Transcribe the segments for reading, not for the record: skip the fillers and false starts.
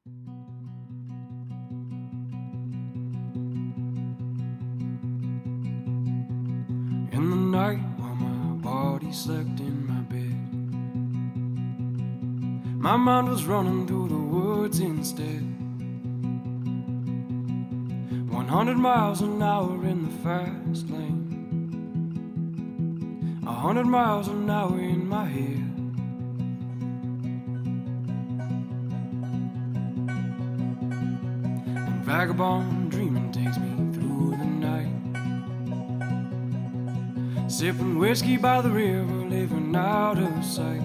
In the night while my body slept in my bed, my mind was running through the woods instead. 100 miles an hour in the fast lane, 100 miles an hour in my head. And vagabond dreaming takes me through the night, sipping whiskey by the river, living out of sight.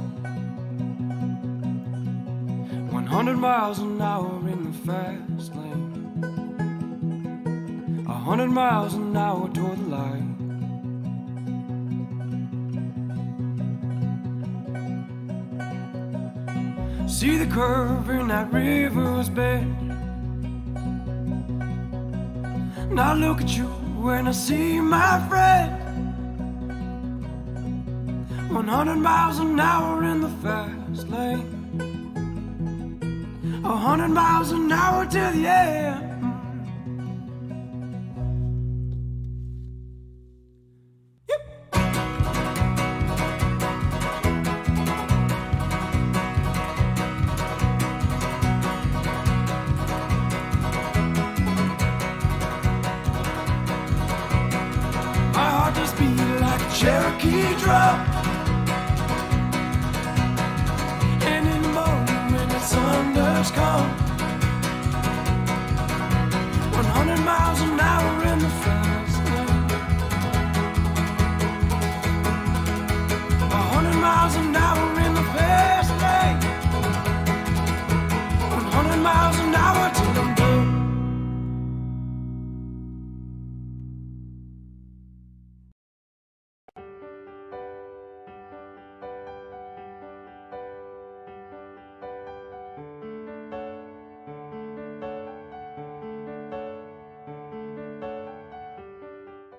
100 miles an hour in the fast lane, 100 miles an hour toward the light. See the curve in that river's bed, now look at you when I see my friend. 100 miles an hour in the fast lane, 100 miles an hour to the end. Cherokee drum, and in the morning when the sun does come, 100 miles an hour in the fast lane, 100 miles an hour in the fast lane, 100 miles an hour till I'm done.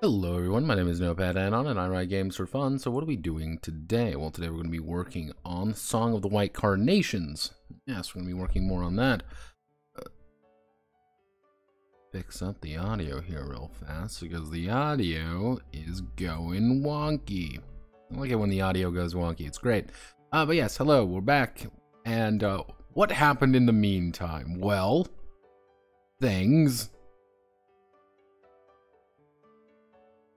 Hello everyone, my name is Notepad Anon and I write games for fun. So what are we doing today? Well, today we're going to be working on Song of the White Carnations. Yes, we're going to be working more on that. Fix up the audio here real fast because the audio is going wonky. I like it when the audio goes wonky, it's great. But yes, hello, we're back. And what happened in the meantime? Well, things...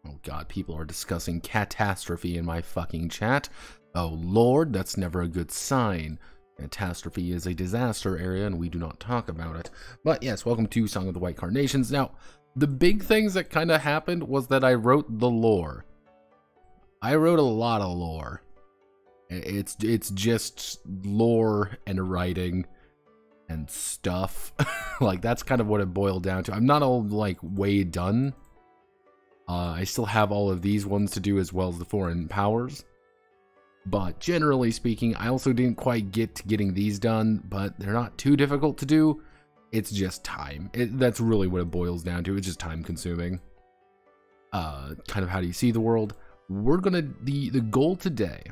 Oh god, people are discussing catastrophe in my fucking chat. Oh lord, that's never a good sign. Catastrophe is a disaster area and we do not talk about it. But yes, welcome to Song of the White Carnations. Now, the big things that kind of happened was that I wrote the lore. I wrote a lot of lore. It's just lore and writing and stuff. Like, that's kind of what it boiled down to. I'm not all, like, way done. I still have all of these ones to do as well as the foreign powers. But generally speaking, I also didn't quite get to getting these done, but they're not too difficult to do. It's just time. That's really what it boils down to. It's just time consuming. Kind of how do you see the world? We're gonna, the goal today,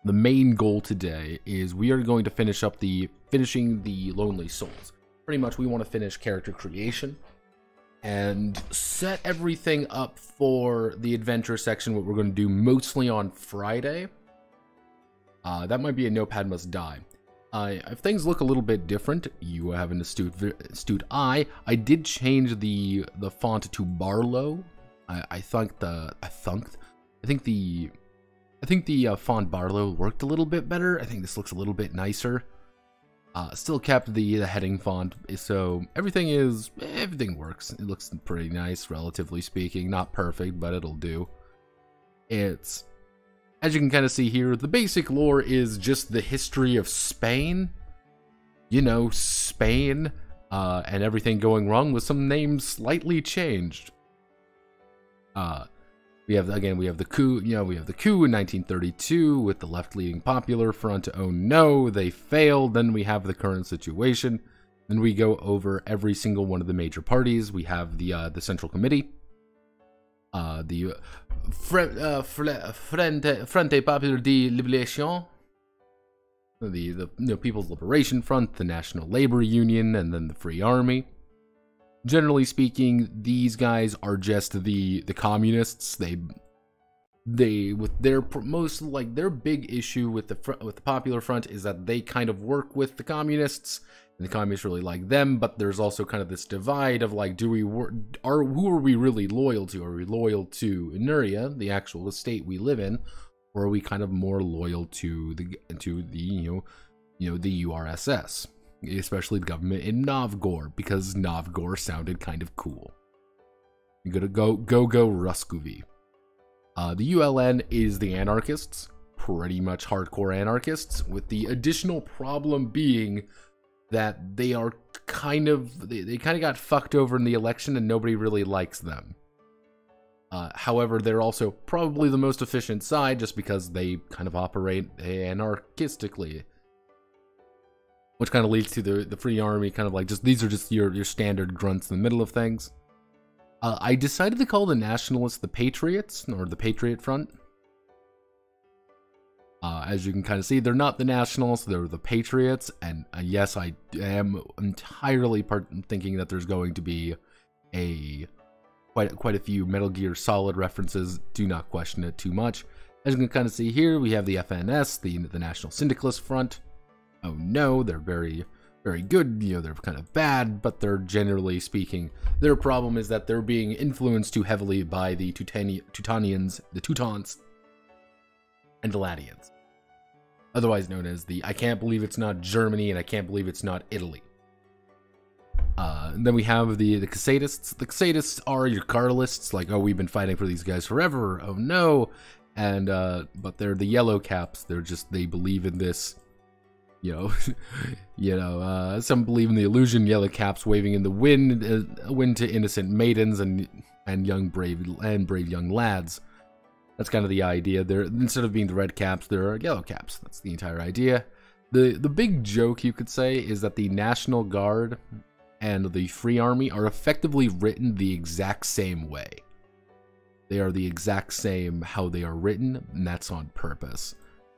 the main goal today is we are going to finishing the Lonely Souls. Pretty much we want to finish character creation and set everything up for the adventure section, what we're going to do mostly on Friday. That might be a Notepad Must Die. If things look a little bit different, you have an astute eye. I did change the font to Barlow. I think the font Barlow worked a little bit better. I think this looks a little bit nicer. Still kept the heading font, so everything works. It looks pretty nice, relatively speaking. Not perfect, but it'll do. It's, as you can kind of see here, the basic lore is just the history of Spain. You know, Spain, and everything going wrong with some names slightly changed. We have the coup, we have the coup in 1932 with the left-leaning Popular Front. Oh no, they failed. Then we have the current situation. Then we go over every single one of the major parties. We have the Central Committee, the Frente Popular de Libération, the People's Liberation Front, the National Labor Union, and then the Free Army. Generally speaking, these guys are just the communists. They with their their big issue with the Popular Front is that they kind of work with the communists, and the communists really like them. But there's also kind of this divide of like, who are we really loyal to? Are we loyal to Ineria, the actual state we live in, or are we kind of more loyal to the the URSS, especially the government in Novgorod, because Novgorod sounded kind of cool. You gotta go Ruskovy. The ULN is the anarchists, pretty much hardcore anarchists, with the additional problem being that they are kind of got fucked over in the election and nobody really likes them. However, they're also probably the most efficient side just because they kind of operate anarchistically, which kind of leads to the Free Army, kind of like these are just your standard grunts in the middle of things. I decided to call the Nationalists the Patriots, or the Patriot Front. As you can kind of see, they're not the Nationalists, they're the Patriots, and yes, I am entirely thinking that there's going to be quite a few Metal Gear Solid references. Do not question it too much. As you can kind of see here, we have the FNS, the National Syndicalist Front. Oh no, they're very good, they're kind of bad, but they're generally speaking, their problem is that they're being influenced too heavily by the Teutonians, the Teutons, and the Latians. Otherwise known as the I can't believe it's not Germany and I can't believe it's not Italy. And then we have the Crusaders. The Crusaders are your Carlists, like, oh, we've been fighting for these guys forever, oh no. And but they're the yellow caps. They believe in this, some believe in the illusion, yellow caps waving in the wind to innocent maidens and young brave young lads. That's kind of the idea. They're, instead of being the red caps, they're yellow caps. That's the entire idea. The big joke, you could say, is that the National Guard and the Free Army are effectively written the exact same way. They are the exact same how they are written, and that's on purpose.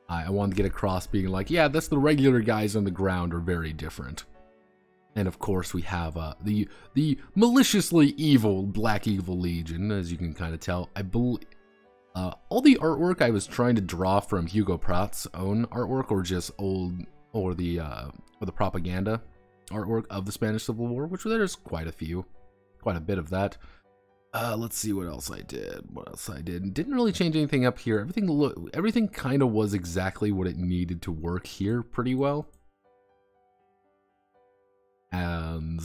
I wanted to get across being like, yeah, that's the regular guys on the ground are very different. And of course we have the maliciously evil Black Evil Legion, as you can kind of tell. I believe all the artwork I was trying to draw from Hugo Pratt's own artwork, or just or the propaganda artwork of the Spanish Civil War, which there's quite a bit of that. Let's see what else I did. Didn't really change anything up here. Everything kind of was exactly what it needed to work here pretty well. And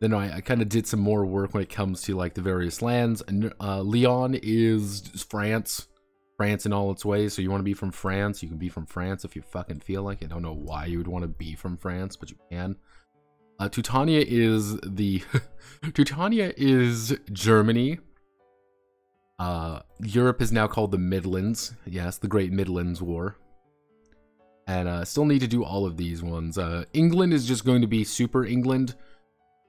then I kind of did some more work when it comes to like the various lands. And Lyon is France. France in all its ways. So you want to be from France, you can be from France if you fucking feel like it. I don't know why you would want to be from France, but you can. Teutoniya is Teutoniya is Germany. Europe is now called the Midlands. Yes, the Great Midlands War. And still need to do all of these ones. England is just going to be Super England.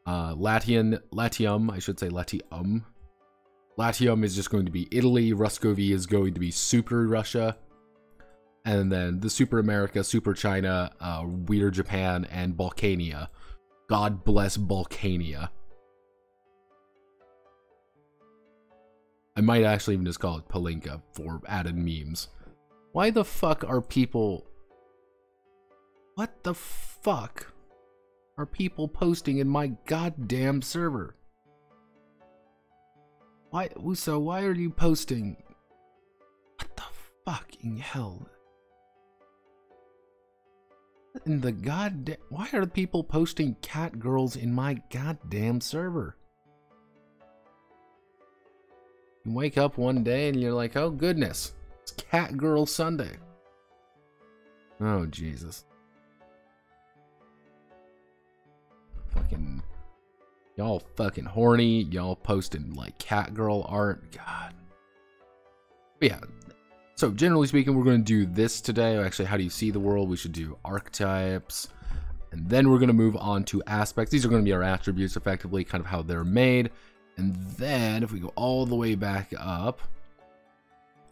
Latium, I should say Latium. Latium is just going to be Italy. Ruscovy is going to be Super Russia. And then the Super America, Super China, Weird Japan, and Balkania. God bless Balkania. I might actually even just call it Palinka for added memes. Why the fuck are people... What the fuck are people posting in my goddamn server? Why are you posting? What the fucking hell? In the goddamn... Why are people posting cat girls in my goddamn server? You wake up one day and you're like, oh goodness, it's Cat Girl Sunday. Oh Jesus. Fucking... Y'all fucking horny. Y'all posting like cat girl art. God. But yeah. So generally speaking, we're going to do this today. Actually, how do you see the world? We should do archetypes. And then we're going to move on to aspects. These are going to be our attributes, effectively, kind of how they're made. And then if we go all the way back up,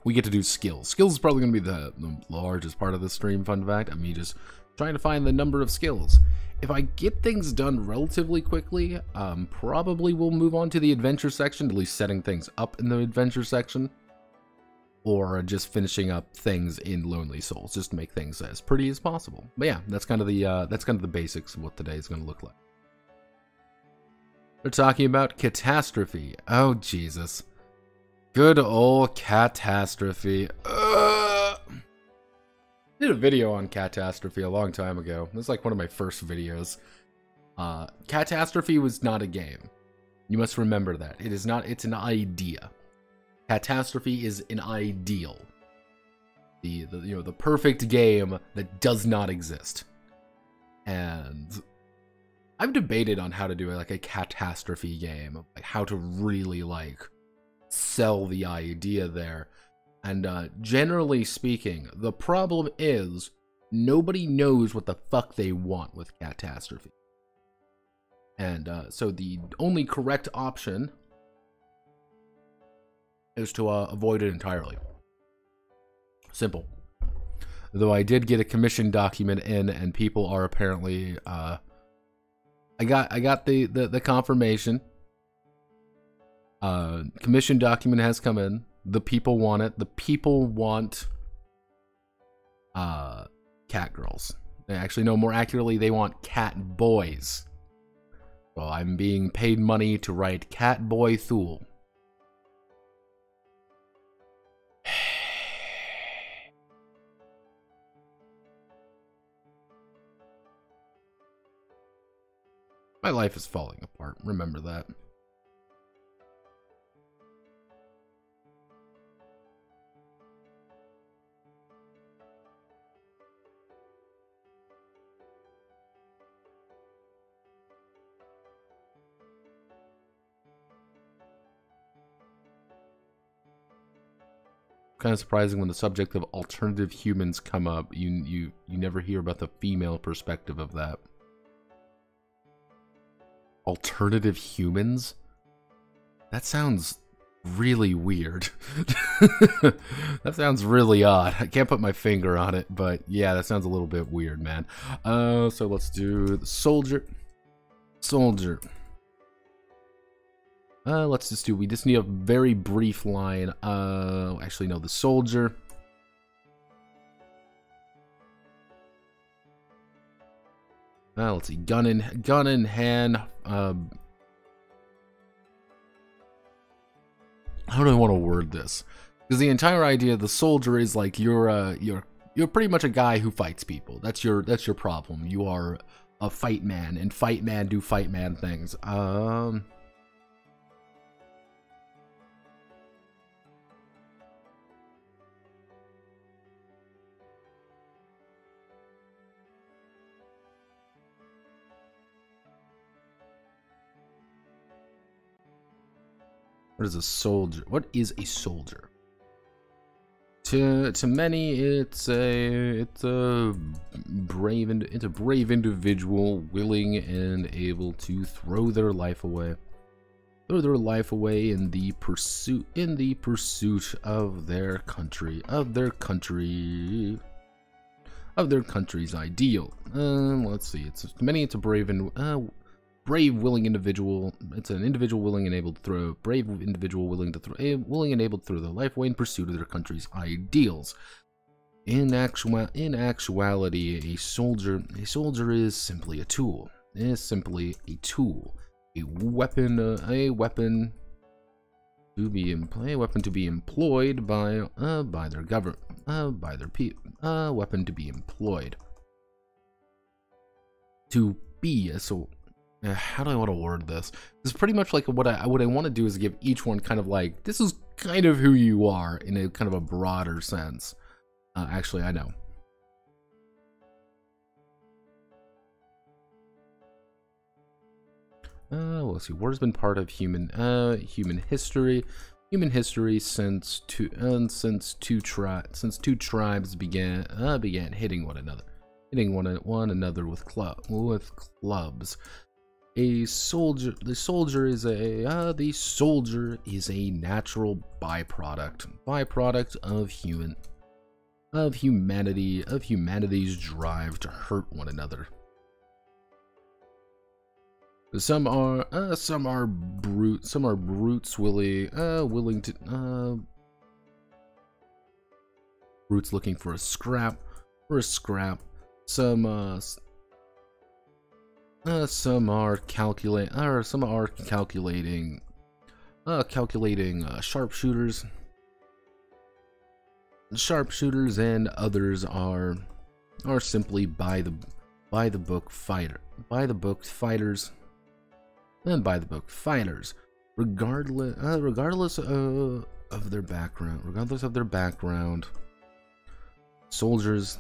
we get to do skills. Skills is probably going to be the largest part of the stream, fun fact. I'm me just trying to find the number of skills. If I get things done relatively quickly, probably we'll move on to the adventure section, at least setting things up in the adventure section. Or just finishing up things in Lonely Souls, just to make things as pretty as possible. But yeah, that's kind of the basics of what today is going to look like. We're talking about catastrophe. Oh Jesus, good old catastrophe. I did a video on catastrophe a long time ago. It was like one of my first videos. Catastrophe was not a game. You must remember that it is not. It's an idea. Catastrophe is an ideal. The perfect game that does not exist. And I've debated on how to do like a catastrophe game, like how to really like sell the idea there. And generally speaking, the problem is nobody knows what the fuck they want with catastrophe. And so the only correct option is to avoid it entirely. Simple. Though I did get a commission document in, and people are apparently I got the confirmation. Commission document has come in. The people want it. The people want cat girls. Actually, no, more accurately, they want cat boys. So I'm being paid money to write Cat Boy Thule. My life is falling apart. Remember that. Kind of surprising when the subject of alternative humans come up. You never hear about the female perspective of that. Alternative humans? That sounds really weird. That sounds really odd. I can't put my finger on it, but yeah, that sounds a little bit weird, man. So let's do the soldier. Soldier. Let's just do, we just need a very brief line. Actually, no, the soldier. Let's see, gun in hand. How do I want to word this? Because the entire idea of the soldier is like you're pretty much a guy who fights people. That's your problem. You are a fight man, and fight man do fight man things. What is a soldier? What is a soldier? To many, it's a brave individual willing and able to throw their life away. Throw their life away in the pursuit of their country, of their country's ideal. Let's see. To many, it's a brave, willing individual. It's an individual willing and able to throw. Brave individual willing and able to throw their life away in pursuit of their country's ideals. In actuality, a soldier is simply a tool. It is simply a tool, a weapon to be employed by their government, by their people. Weapon to be employed. To be a soldier. How do I want to word this? This is pretty much like what I want to do is give each one kind of like, this is kind of who you are in a kind of a broader sense. Actually, I know. Let's see. War has been part of human history. Human history since two tribes began hitting one another with clubs. The soldier is a natural byproduct of humanity's drive to hurt one another. Some are brutes willing to brutes looking for a scrap. Some are calculating sharpshooters, and others are simply by the book fighters, regardless of their background. Soldiers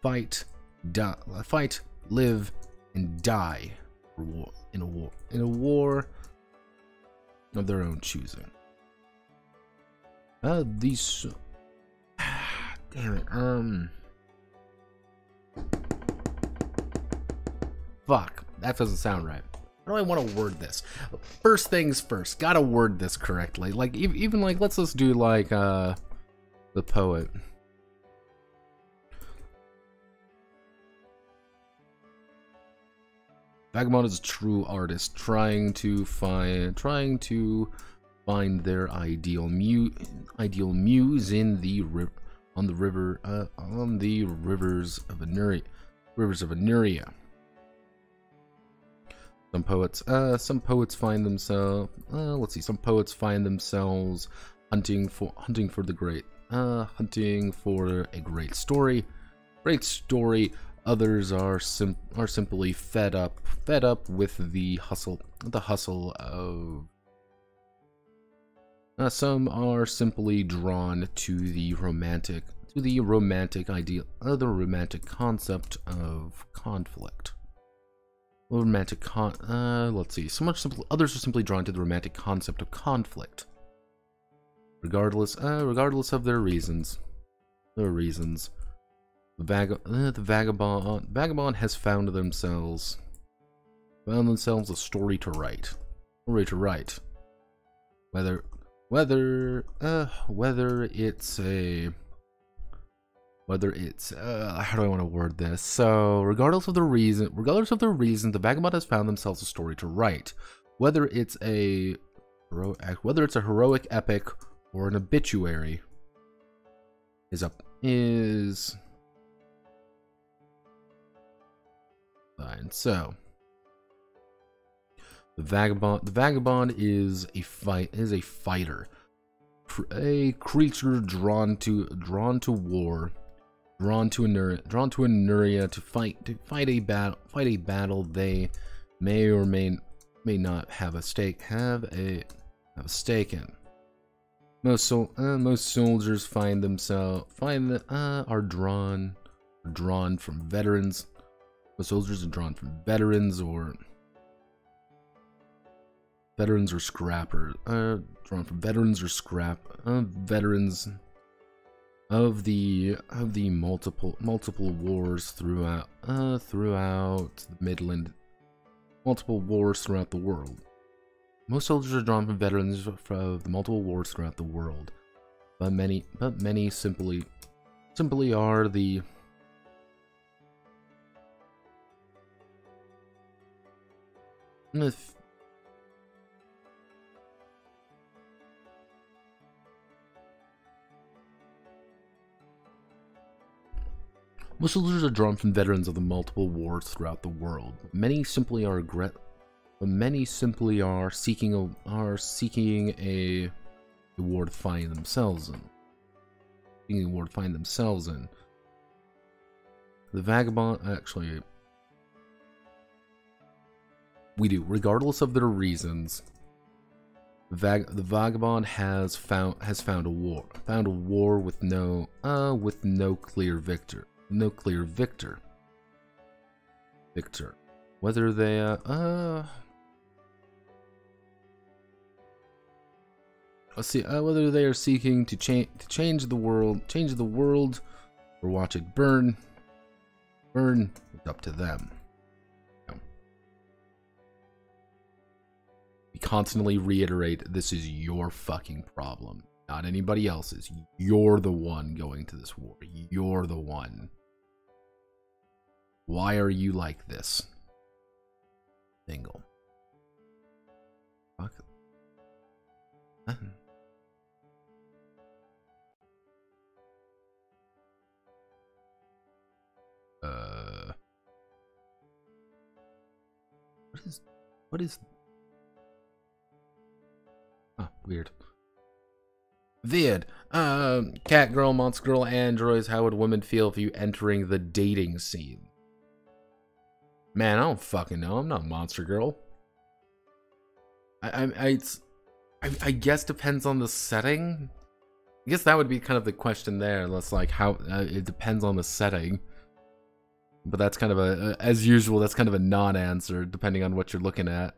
fight, live, and die in a war of their own choosing. Damn it. Fuck, that doesn't sound right. How do I want to word this? First things first, gotta word this correctly. Like, even like, let's just do like the poet. Vagabond is a true artist, trying to find their ideal muse in the rivers of Ineria. Some poets find themselves. Some poets find themselves hunting for a great story. Others are simply fed up with the hustle of. Some are simply drawn to the romantic ideal, the romantic concept of conflict. Others are simply drawn to the romantic concept of conflict, regardless of their reasons. The vagabond has found themselves a story to write. Whether it's how do I want to word this? So regardless of the reason, the vagabond has found themselves a story to write. Whether it's a heroic epic or an obituary is fine. So the vagabond is a fighter, a creature drawn to war, drawn to Ineria to fight a battle they may or may not have a stake in. Most soldiers are drawn from veterans. Most soldiers are drawn from veterans or scrappers. Drawn from veterans of the multiple wars throughout the Midland, multiple wars throughout the world. Most soldiers are drawn from veterans of the multiple wars throughout the world, but many simply are the Most soldiers are drawn from veterans of the multiple wars throughout the world. Many simply are seeking a war to find themselves in. The vagabond, actually, we do, regardless of their reasons. The vagabond has found a war with no clear victor. Whether they whether they are seeking to change the world, or watch it burn, it's up to them. constantly reiterate, this is your fucking problem, not anybody else's. You're the one going to this war. You're the one. Why are you like this? Single. Fuck. What is oh, weird. Vid. Cat girl, monster girl, androids. How would women feel if you entering the dating scene? Man, I don't fucking know. I'm not monster girl. I guess depends on the setting. I guess that would be kind of the question there. That's like how it depends on the setting. But that's kind of a, as usual, that's kind of a non-answer depending on what you're looking at.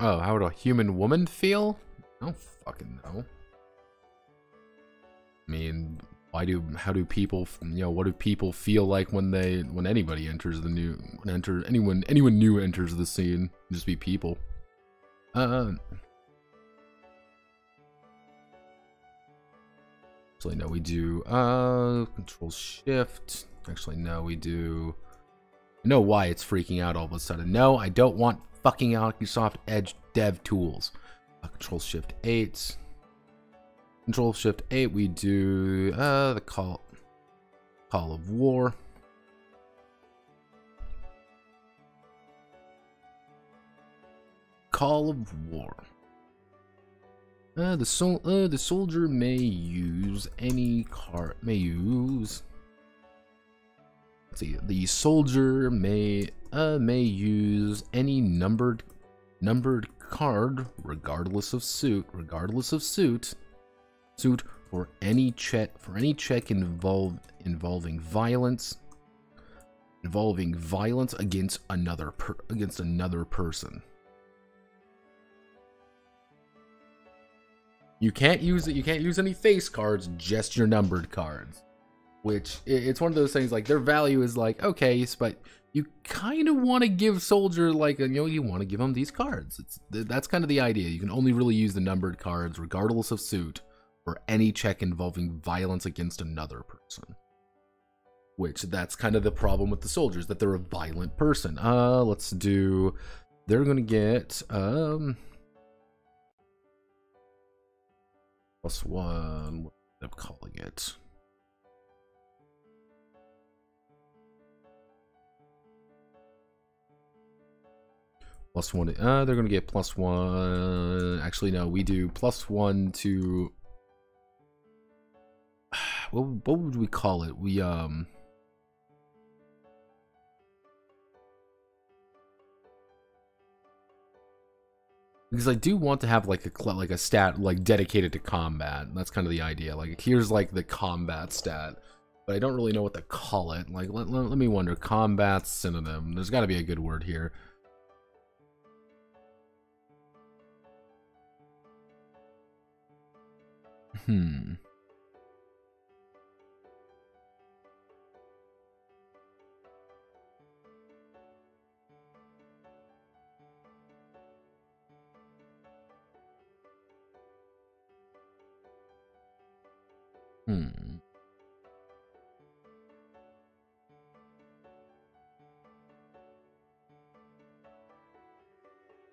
Oh, how would a human woman feel? I don't fucking know. I mean, how do people, you know, what do people feel like when anybody enters the new, anyone new enters the scene? Just be people. Actually, no, we do, Control Shift. Actually, no, we do, I know why it's freaking out all of a sudden. No, I don't want fucking Microsoft Edge dev tools. Control Shift 8. Control Shift 8. We do the Call of War. Call of War. The soldier may use any card. Let's see. The soldier may use any numbered card, regardless of suit, for any check involving violence against another person. You can't use it. You can't use any face cards, just your numbered cards. Which, it's one of those things, like, their value is like, okay, but you kind of want to give soldier, like, you know, you want to give them these cards. That's kind of the idea. You can only really use the numbered cards, regardless of suit, for any check involving violence against another person. Which, that's kind of the problem with the soldiers, that they're a violent person. Let's do, they're going to get, +1, what am I calling it? +1, they're gonna get +1. Actually, no, we do +1 to what would we call it? We because I do want to have like a stat like dedicated to combat. That's kind of the idea. Like, here's like the combat stat, but I don't really know what to call it. Like, let me wonder. Combat synonym. There's got to be a good word here.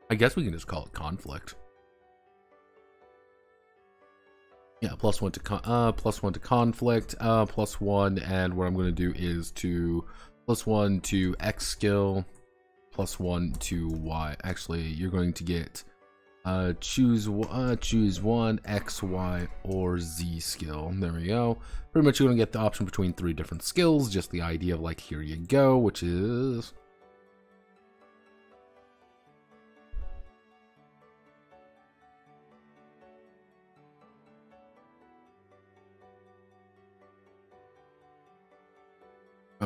I guess we can just call it conflict. Yeah, +1 to +1 to conflict, +1, and what I'm going to do is to +1 to X skill, +1 to Y. Actually, you're going to get choose one X, Y, or Z skill. There we go. Pretty much you're going to get the option between 3 different skills. Just the idea of like, here you go, which is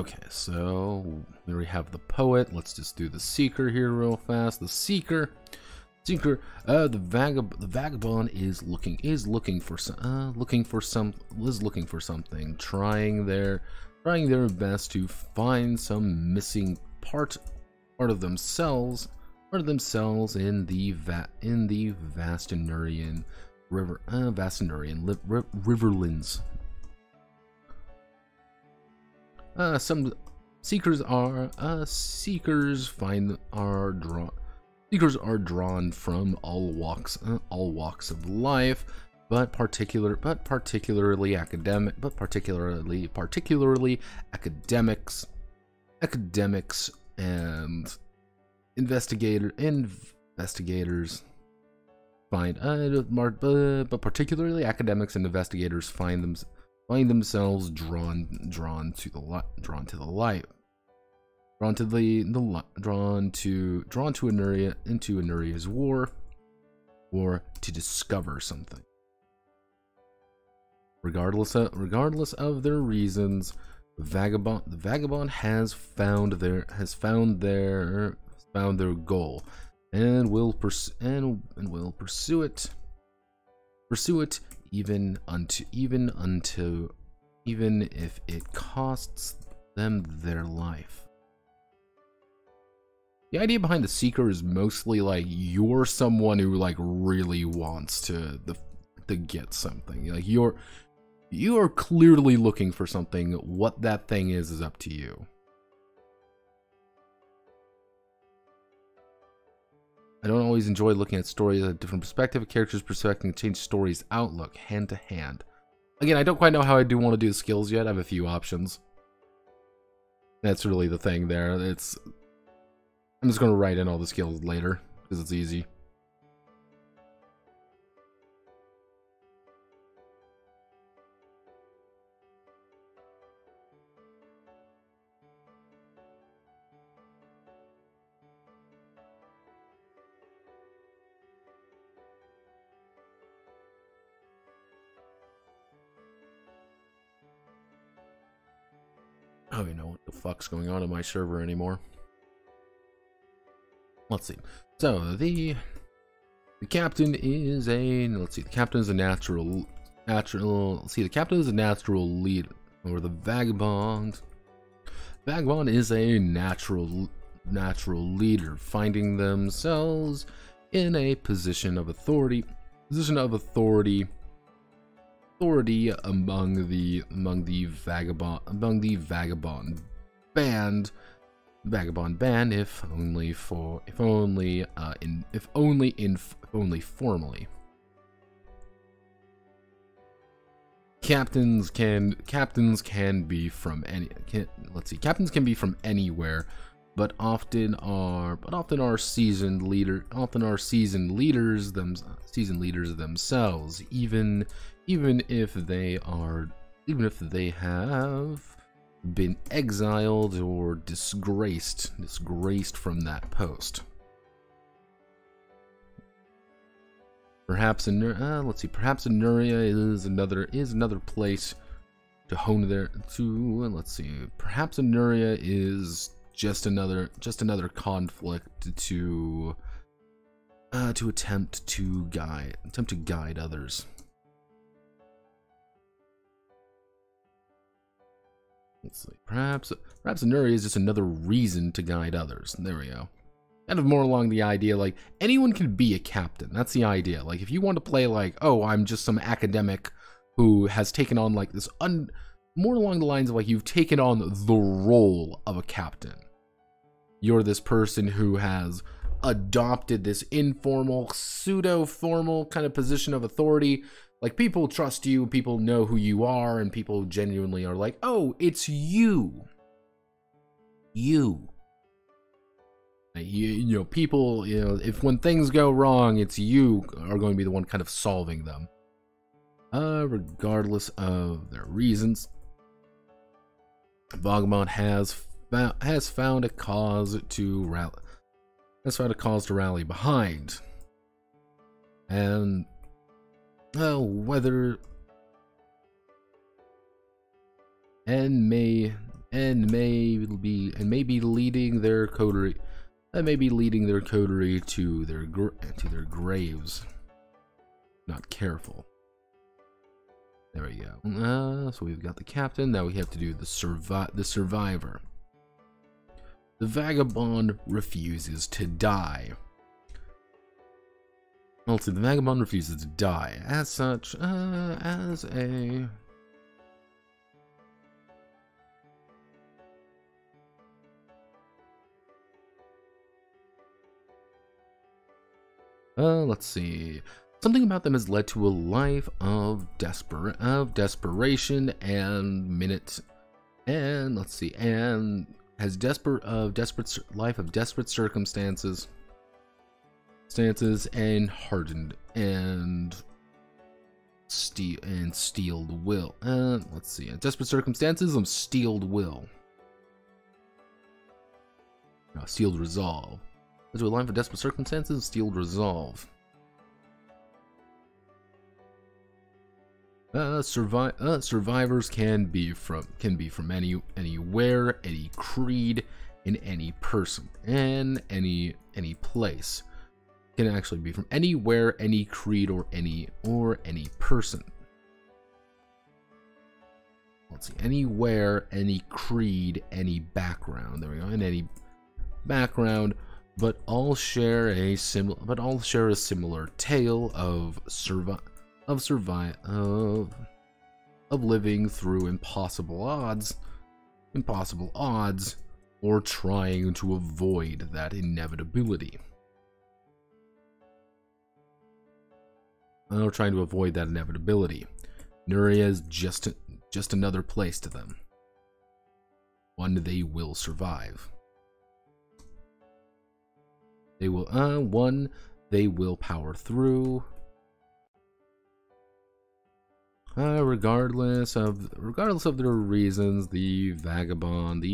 Okay, so we already have the poet. Let's just do the seeker here real fast. The seeker, the vagabond is looking for something, trying their best to find some missing part of themselves in the vast Inerian riverlands. Some seekers are drawn from all walks of life, but particularly academics and investigators find themselves drawn to Ineria's war to discover something. Regardless of their reasons, the vagabond has found their goal and will pursue it even if it costs them their life. The idea behind the seeker is mostly like you're someone who like really wants to get something. Like you are clearly looking for something. What that thing is up to you. I don't always enjoy looking at stories at a different perspective. A character's perspective can change story's outlook hand to hand. Again, I don't quite know how I do want to do the skills yet. I have a few options. That's really the thing there. I'm just going to write in all the skills later because it's easy. I don't even know what the fuck's going on in my server anymore. Let's see. So the captain is a the captain is a natural leader, or the vagabond. Vagabond is a natural leader, finding themselves in a position of authority among the vagabond band, if only formally. Captains can be from anywhere, but often are seasoned leaders themselves, even if they have been exiled or disgraced from that post. Perhaps Ineria is another place to hone perhaps Ineria is just another conflict to attempt to guide others. Let's see. Perhaps Ineria is just another reason to guide others. There we go. Kind of more along the idea, like, anyone can be a captain. That's the idea. Like, if you want to play like, oh, I'm just some academic who has taken on like this more along the lines of like you've taken on the role of a captain. You're this person who has adopted this informal, pseudo-formal kind of position of authority. Like, people trust you, people know who you are, and people genuinely are like, oh, it's you. You know, people, you know, if when things go wrong, it's you are going to be the one kind of solving them. Regardless of their reasons, Vagabond has found a cause to rally behind. And may and may be leading their coterie to their graves. Not careful. There we go. So we've got the captain. Now we have to do the survivor. The vagabond refuses to die. Also, the vagabond refuses to die. As such, as a... let's see. Something about them has led to a life of desperation and let's see, and has life of desperate circumstances and hardened and steeled will. Let's see, desperate circumstances of steeled will. No, steeled resolve. To a life of desperate circumstances, steeled resolve. Survivors can be from anywhere, any creed, in any person, and any place. Can actually be from anywhere, any creed, or any person. Let's see, anywhere, any creed, any background. There we go, in any background, but all share a similar tale of living through impossible odds, or trying to avoid that inevitability. Ineria is just another place to them. One they will survive. They will power through. Regardless of their reasons, the vagabond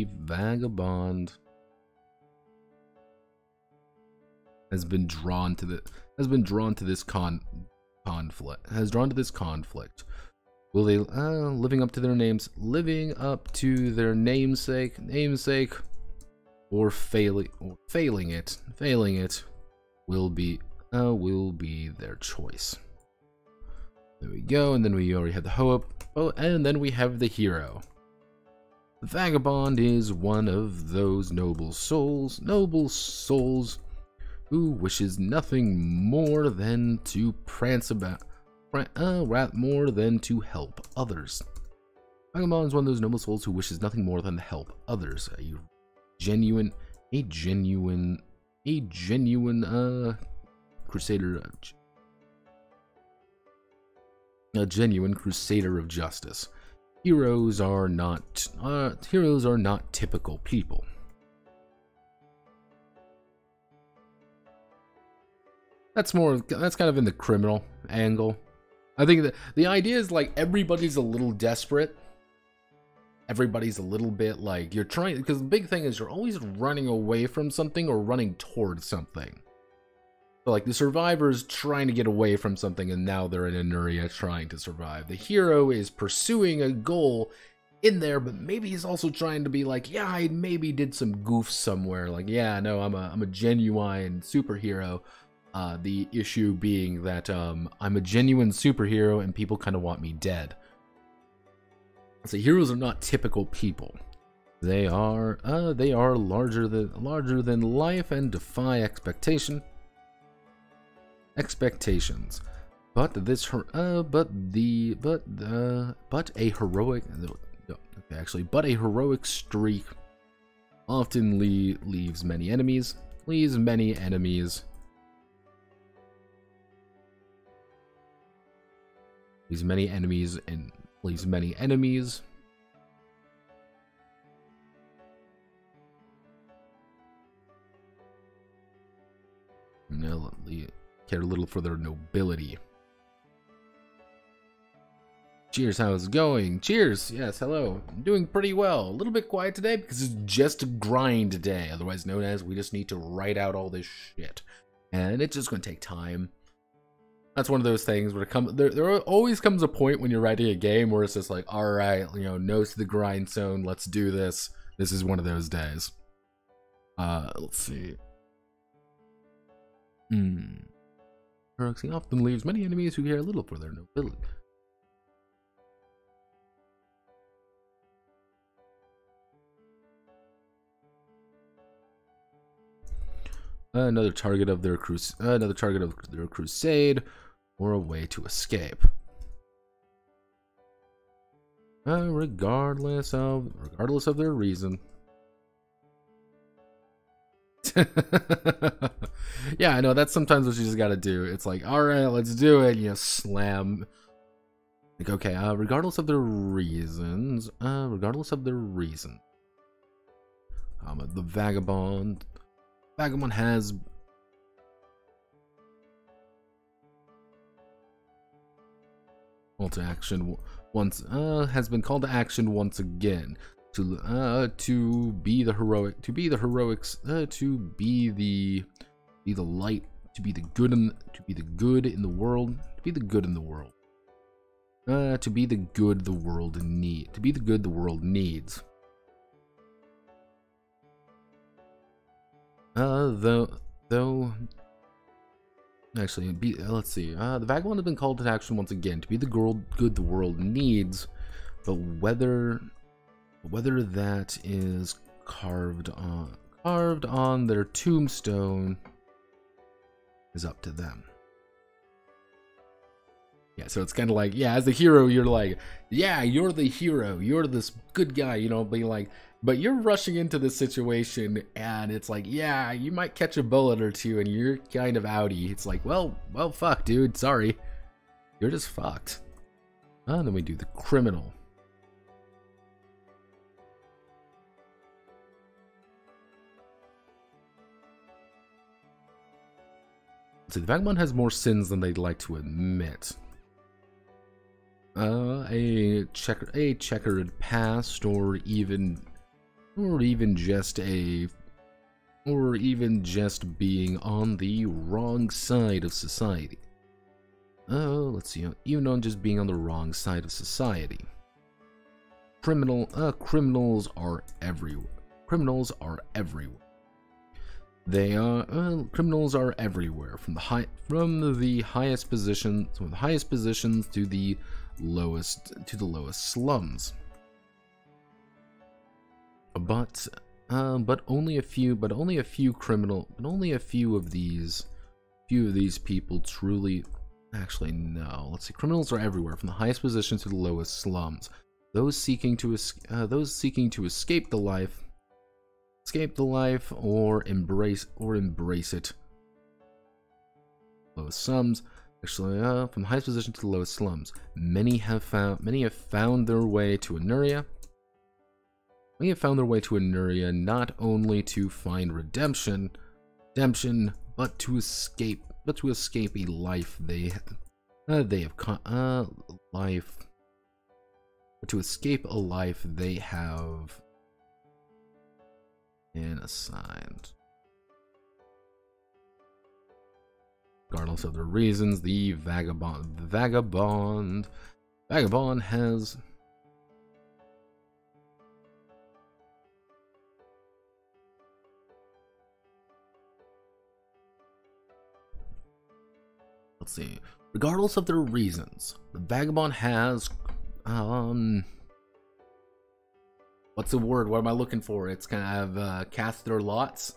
has been drawn to this conflict. Will they living up to their namesake, or failing it will be their choice. There we go, and then we already had the hope. Oh, and then we have the hero. The vagabond is one of those noble souls who wishes nothing more than to more than to help others. Vagabond is one of those noble souls who wishes nothing more than to help others. A genuine crusader. A genuine crusader of justice. Heroes are not typical people. That's kind of in the criminal angle. I think that the idea is like everybody's a little desperate. Everybody's a little bit like you're trying, because the big thing is you're always running away from something or running towards something. So like the survivor's trying to get away from something, and now they're in Ineria trying to survive. The hero is pursuing a goal in there, but maybe he's also trying to be like, yeah, I maybe did some goofs somewhere. Like, yeah, no, I'm a genuine superhero. The issue being that I'm a genuine superhero and people kind of want me dead. So heroes are not typical people. They are larger than life and defy expectations. But a heroic streak often leaves many enemies. Now, care little for their nobility. Cheers, how's it going? Cheers, yes, hello. I'm doing pretty well. A little bit quiet today because it's just a grind day, otherwise known as we just need to write out all this shit. And it's just going to take time. That's one of those things where there always comes a point when you're writing a game where it's just like, all right, nose to the grindstone, let's do this. This is one of those days. Let's see. He often leaves many enemies who care little for their nobility. Another target of their crusade, or a way to escape. Regardless of their reason. Yeah, I know, that's sometimes what you just gotta do. It's like, all right, let's do it. Slam. Like, okay, regardless of their reasons. The Vagabond has call to action once. Has been called to action once again to be the heroics, to be the light, to be the good in the world, to be the good the world needs. Let's see. The Vagabond has been called to action once again to be the good the world needs, but whether that is carved on their tombstone is up to them. Yeah, so it's kind of like, yeah, as the hero, you're like, yeah, you're the hero, you're this good guy, but you're rushing into this situation, and it's like, yeah, you might catch a bullet or two, and you're kind of outie. It's like, well, fuck, dude, sorry. You're just fucked. Then we do the criminal. So the Vagabond has more sins than they'd like to admit. A checkered past, or even just being on the wrong side of society. Let's see. Even on just being on the wrong side of society. Criminals are everywhere. Criminals are everywhere. Criminals are everywhere, from the highest positions to the lowest slums. But only a few of these people truly. Actually, no. Let's see. Criminals are everywhere, from the highest positions to the lowest slums. Those seeking to escape the life, or embrace it. Lowest slums. Actually, from the highest position to the lowest slums. Many have found their way to Ineria. Many have found their way to Ineria not only to find redemption, but to escape a life they have been assigned. Regardless of their reasons, the Vagabond has let's see. Regardless of their reasons, the Vagabond has what's the word? What am I looking for? It's kind of cast their lots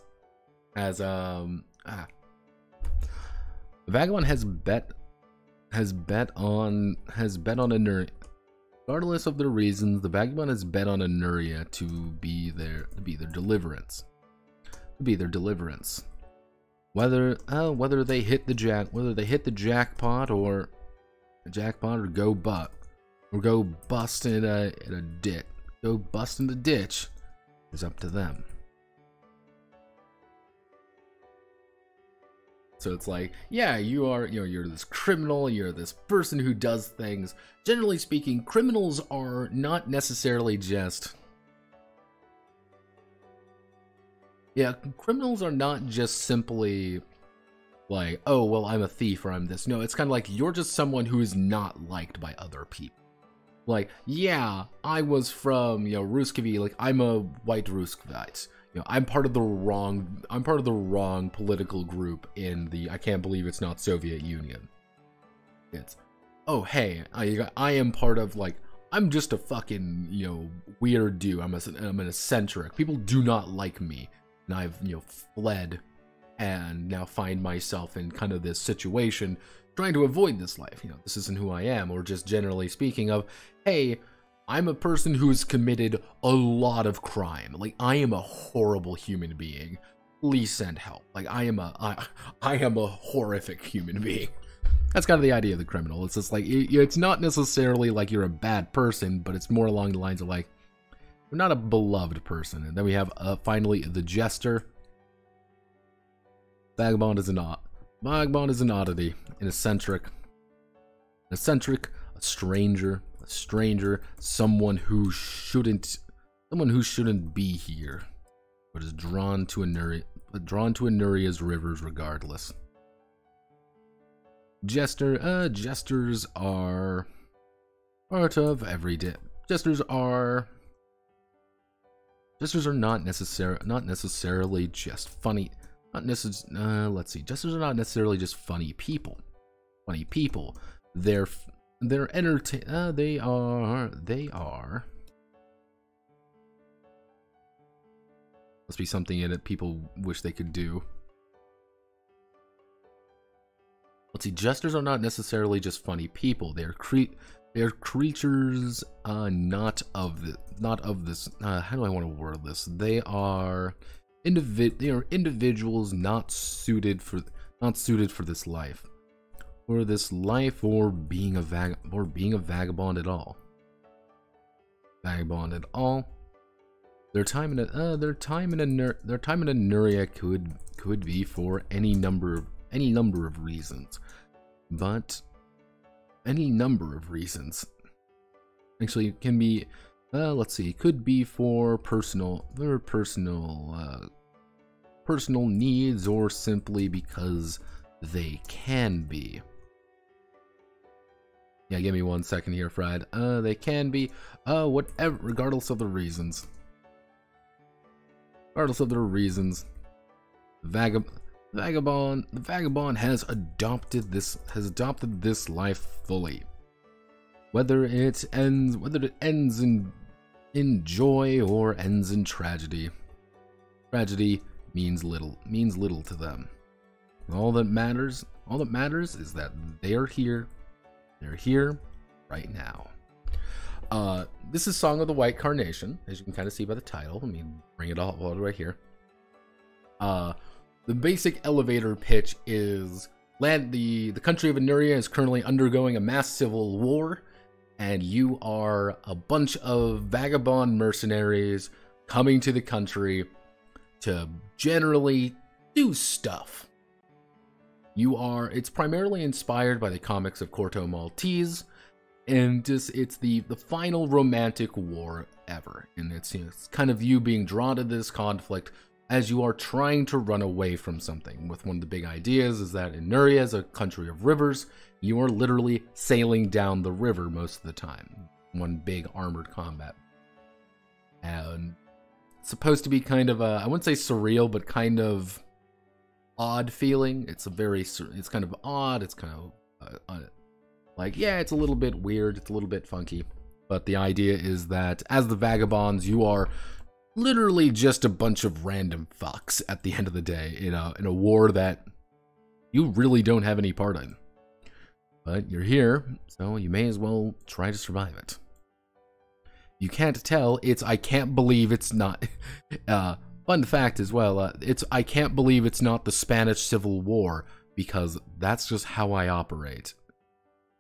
as the Vagabond has bet on Ineria. Regardless of their reasons, the Vagabond has bet on Ineria to be their deliverance. Whether they hit the jackpot or go bust in a ditch. Go bust in the ditch is up to them. So it's like, yeah, you're this criminal, you're this person who does things. Generally speaking, criminals are not necessarily just... Yeah, criminals are not just simply like, oh, well, I'm a thief or I'm this. No, it's kind of like you're just someone who is not liked by other people. Like, yeah, I was from, you know, Ruskovi, like, I'm a white Ruskvite. You know, I'm part of the wrong political group in the, I can't believe it's not Soviet Union. It's, oh, hey, I am part of, like, I'm just a fucking, you know, weird dude. I'm an eccentric. People do not like me. And I've, you know, fled and now find myself in kind of this situation trying to avoid this life. You know, this isn't who I am. Or just generally speaking of, hey, I'm a person who's committed a lot of crime. Like, I am a horrible human being. Please send help. Like, I am a horrific human being. That's kind of the idea of the criminal. It's just like, it's not necessarily like you're a bad person, but it's more along the lines of like, you're not a beloved person. And then we have, finally, the jester. Vagabond is an oddity, an eccentric, a stranger, someone who shouldn't be here, but is drawn to Ineria's rivers regardless. Jesters are part of everyday. Jesters are not necessarily just funny. Let's see. Jesters are not necessarily just funny people. They're entertain. They are. Must be something in it people wish they could do. Let's see. Jesters are not necessarily just funny people. They're creatures, not of this. How do I want to word this? They are individuals not suited for this life, or being a vagabond at all. Their time in Ineria could be for any number of reasons, but any number of reasons. Actually, it can be. Let's see. It could be for personal needs, or simply because they can be. Yeah, give me 1 second here, Fred. They can be. Whatever. Regardless of the reasons. The vagabond has adopted this life fully. Whether it ends in joy or ends in tragedy. Tragedy means little to them. All that matters is that they are here. They're here right now. This is Song of the White Carnation, as you can kind of see by the title. Let me bring it all right here. The basic elevator pitch is the country of Ineria is currently undergoing a mass civil war, and you are a bunch of vagabond mercenaries coming to the country to generally do stuff. It's primarily inspired by the comics of Corto Maltese, and it's the final romantic war ever. And it's kind of you being drawn to this conflict as you are trying to run away from something. With one of the big ideas is that Ineria is a country of rivers. You are literally sailing down the river most of the time. One big armored combat. And it's supposed to be kind of I wouldn't say surreal, but kind of odd feeling. It's kind of odd. It's kind of like, yeah, it's a little bit weird. It's a little bit funky. But the idea is that as the Vagabonds, you are literally just a bunch of random fucks at the end of the day in a war that you really don't have any part in. But you're here, so you may as well try to survive it. You can't tell, I can't believe it's not, fun fact as well, I can't believe it's not the Spanish Civil War, because that's just how I operate.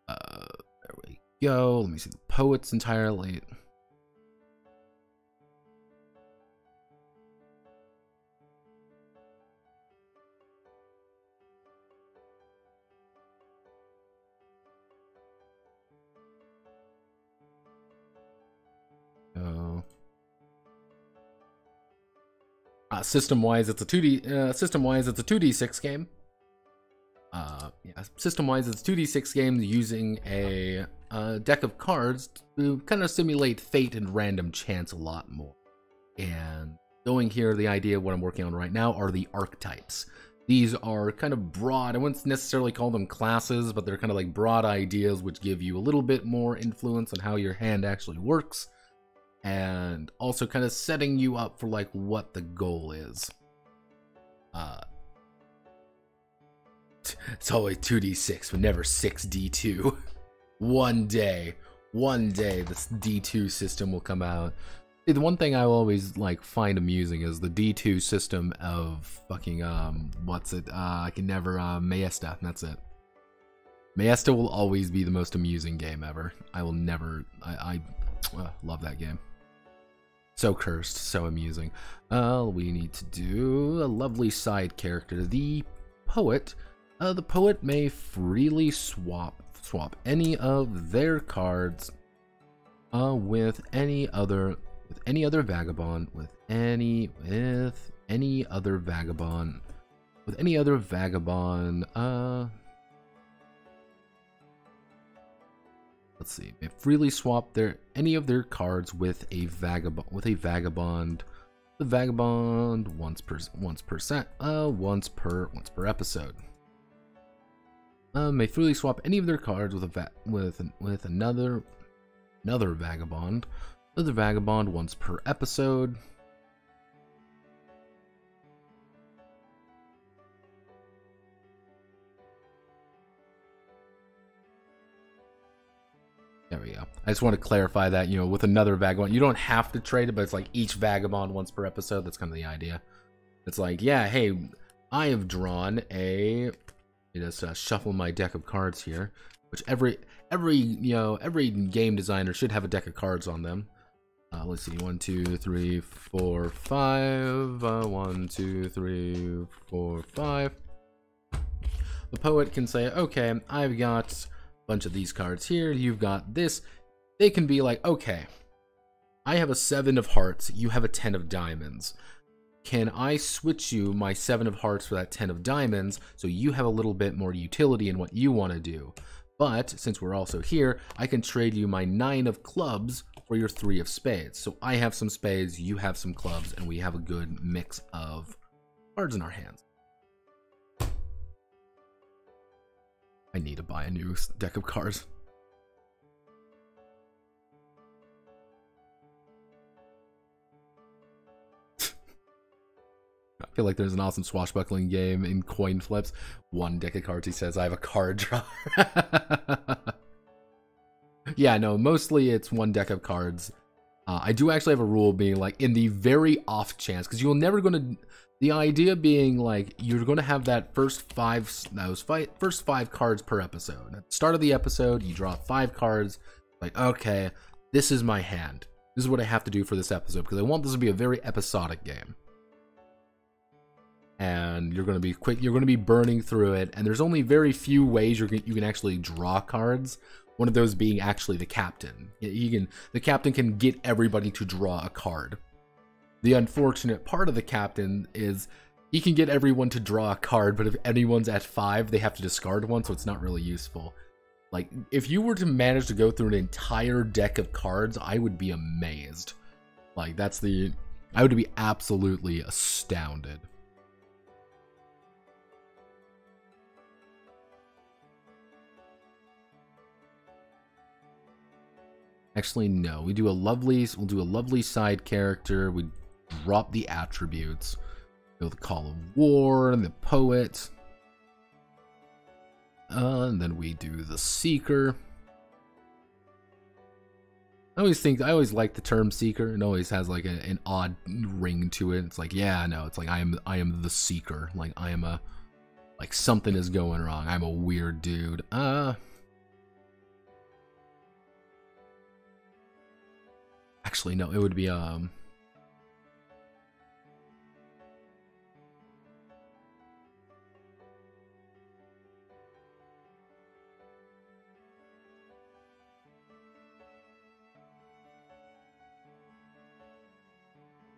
There we go, let me see the poets entirely. System-wise, it's a 2D. System-wise, it's a 2D6 game. system-wise, it's 2d6 games using a deck of cards to kind of simulate fate and random chance a lot more. And going here, the idea of what I'm working on right now are the archetypes. These are kind of broad, I wouldn't necessarily call them classes, but they're kind of like broad ideas which give you a little bit more influence on how your hand actually works, and also kind of setting you up for like what the goal is. It's always 2d6, but never 6d2. One day, this d2 system will come out. See, the one thing I always like find amusing is the d2 system of fucking what's it? I can never Maesta. That's it. Maesta will always be the most amusing game ever. I will never. I love that game. So cursed, so amusing. We need to do a lovely side character, the poet. The poet may freely swap any of their cards with any other vagabond, with any other vagabond. Let's see. May freely swap any of their cards with a vagabond. The vagabond once per episode. May freely swap any of their cards with another vagabond. Another vagabond once per episode. There we go. I just want to clarify that, with another vagabond, you don't have to trade it, but it's like each vagabond once per episode. That's kind of the idea. It's like, yeah, hey, I have drawn a. Just shuffle my deck of cards here, which every game designer should have a deck of cards on them. Let's see, 1, 2, 3, 4, 5. 1, 2, 3, 4, 5. The poet can say, okay, I've got a bunch of these cards here. You've got this. They can be like, okay, I have a 7 of hearts. You have a 10 of diamonds. Can I switch you my 7 of hearts for that 10 of diamonds so you have a little bit more utility in what you want to do? But since we're also here, I can trade you my 9 of clubs for your 3 of spades. So I have some spades, you have some clubs, and we have a good mix of cards in our hands. I need to buy a new deck of cards. I feel like there's an awesome swashbuckling game in coin flips. 1 deck of cards, he says, I have a card drawer. Yeah, no, mostly it's 1 deck of cards. I do actually have a rule being like, in the very off chance, because you're never going to, the idea being like, you're going to have that first 5 cards per episode. At the start of the episode, you draw 5 cards, like, okay, this is my hand. This is what I have to do for this episode, because I want this to be a very episodic game. And you're going to be quick, you're going to be burning through it, and there's only very few ways you can actually draw cards. One of those being actually the captain. The captain can get everybody to draw a card. The unfortunate part of the captain is he can get everyone to draw a card, but if anyone's at 5, they have to discard one, so it's not really useful. Like, if you were to manage to go through an entire deck of cards, I would be amazed. Like, I would be absolutely astounded. Actually, no. We'll do a lovely side character. We drop the attributes. The Call of War and the Poet. And then we do the Seeker. I always like the term Seeker. It always has like an odd ring to it. It's like, yeah, no, it's like I am the Seeker. Like I am like something is going wrong. I'm a weird dude. Actually, no, it would be, yeah,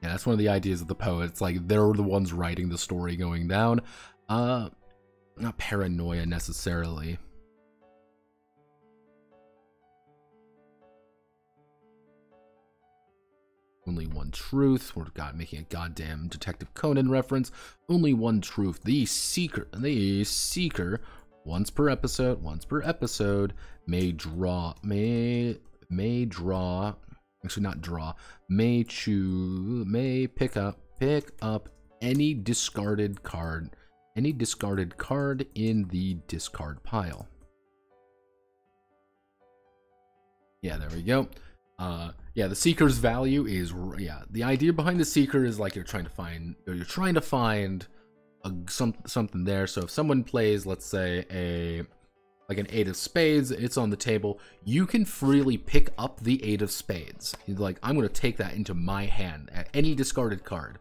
that's one of the ideas of the poet. It's like they're the ones writing the story going down. Not paranoia necessarily. Only one truth. We're making a goddamn Detective Conan reference. Only one truth. The seeker, once per episode, may pick up any discarded card in the discard pile. Yeah, there we go. Yeah, the seeker's value is, the idea behind the seeker is like you're trying to find something there. So if someone plays, let's say, an 8 of spades, it's on the table, you can freely pick up the 8 of spades. You're like, I'm going to take that into my hand at any discarded card.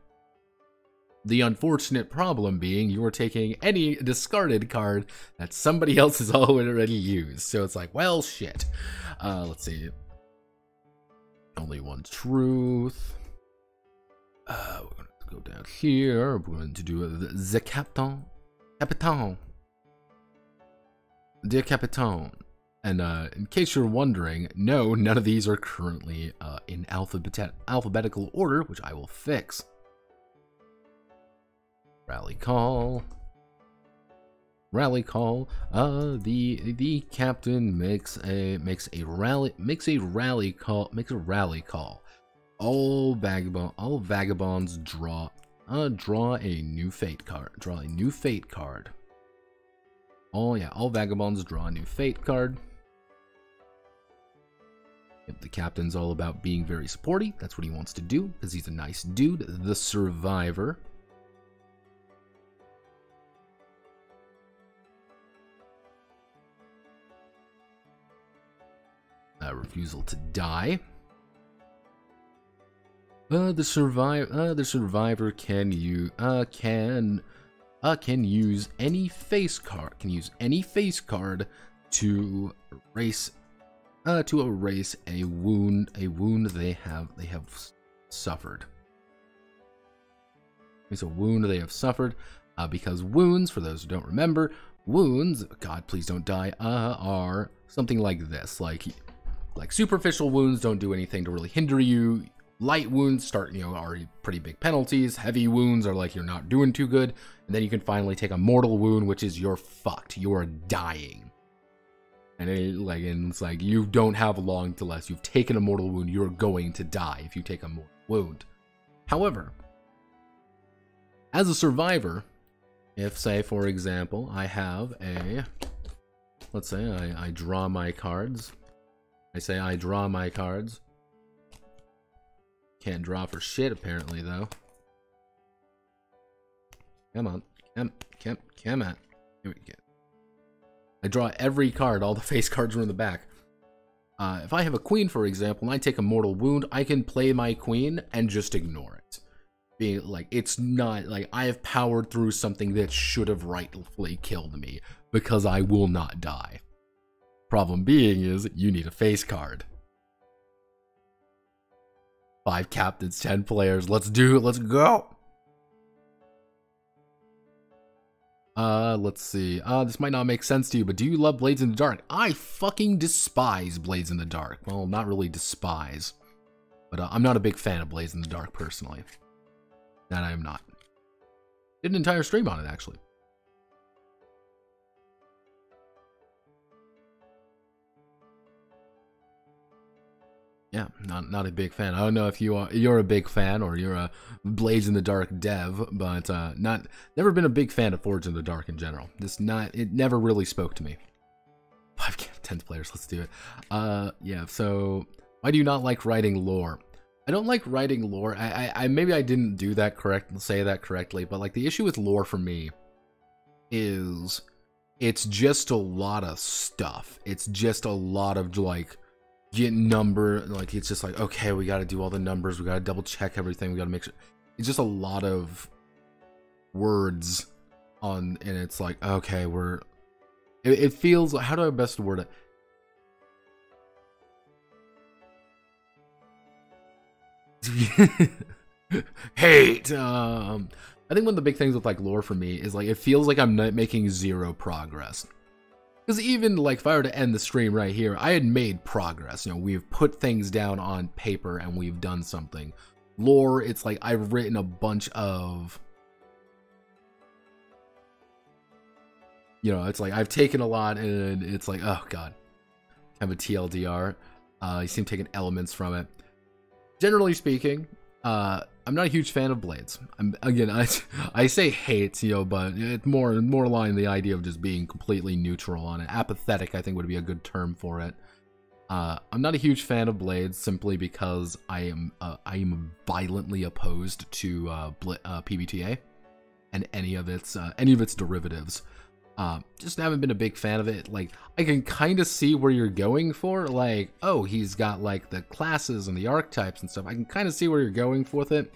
The unfortunate problem being you are taking any discarded card that somebody else has already used. So it's like, well, shit. Let's see. Only one truth. We're going to go down here. We're going to do the Capitan. Dear Capitan. And in case you're wondering, no, none of these are currently in alphabetical order, which I will fix. Rally call. The captain makes a rally call. All vagabonds draw a new fate card. All vagabonds draw a new fate card. The captain's all about being very sporty. That's what he wants to do because he's a nice dude. The survivor. Refusal to die. The survivor can use any face card. To erase a wound they have suffered. It's a wound they have suffered. Because wounds, for those who don't remember, wounds, God please don't die, are something like this. Like superficial wounds don't do anything to really hinder you. Light wounds are pretty big penalties. Heavy wounds are like you're not doing too good. And then you can finally take a mortal wound, which is you're fucked. You're dying. And it's like you don't have long to last. You've taken a mortal wound. You're going to die if you take a mortal wound. However, as a survivor, if, say, for example, I have let's say I draw my cards. I draw my cards. Can't draw for shit, apparently, though. Come on. Come on. Here we go. I draw every card. All the face cards are in the back. If I have a queen, for example, and I take a mortal wound, I can play my queen and just ignore it. Being like, it's not like I have powered through something that should have rightfully killed me because I will not die. Problem being is you need a face card. 5 captains, 10 players. Let's do it. Let's go. Let's see. This might not make sense to you, but do you love Blades in the Dark? I fucking despise Blades in the Dark. Well, not really despise, but I'm not a big fan of Blades in the Dark personally. That I am not. Did an entire stream on it, actually. Yeah, not a big fan. I don't know if you're a big fan or you're a Blades in the Dark dev, but never been a big fan of Forge in the Dark in general. It never really spoke to me. 10 players, let's do it. Yeah, so why do you not like writing lore? I don't like writing lore. Maybe I didn't say that correctly, but like the issue with lore for me is it's just a lot of stuff. It's just a lot of like get number, like it's just like, okay, we got to do all the numbers, we got to double check everything, we got to make sure. It's just a lot of words and it's like, okay, it feels, how do I best word it? Hate, I think one of the big things with like lore for me is like it feels like I'm not making zero progress. Because even like if I were to end the stream right here, I had made progress. You know, we've put things down on paper and we've done something. Lore, it's like I've written a bunch of, you know, it's like I've taken a lot and it's like, oh god, kind of a TLDR. You seem taking elements from it. Generally speaking, I'm not a huge fan of blades. I say hate, you know, but it's more along the idea of just being completely neutral on it. Apathetic, I think, would be a good term for it. I'm not a huge fan of blades simply because I am violently opposed to PBTA and any of its derivatives. Just haven't been a big fan of it. Like, I can kind of see where you're going for. Like, oh, he's got like the classes and the archetypes and stuff. I can kind of see where you're going with it.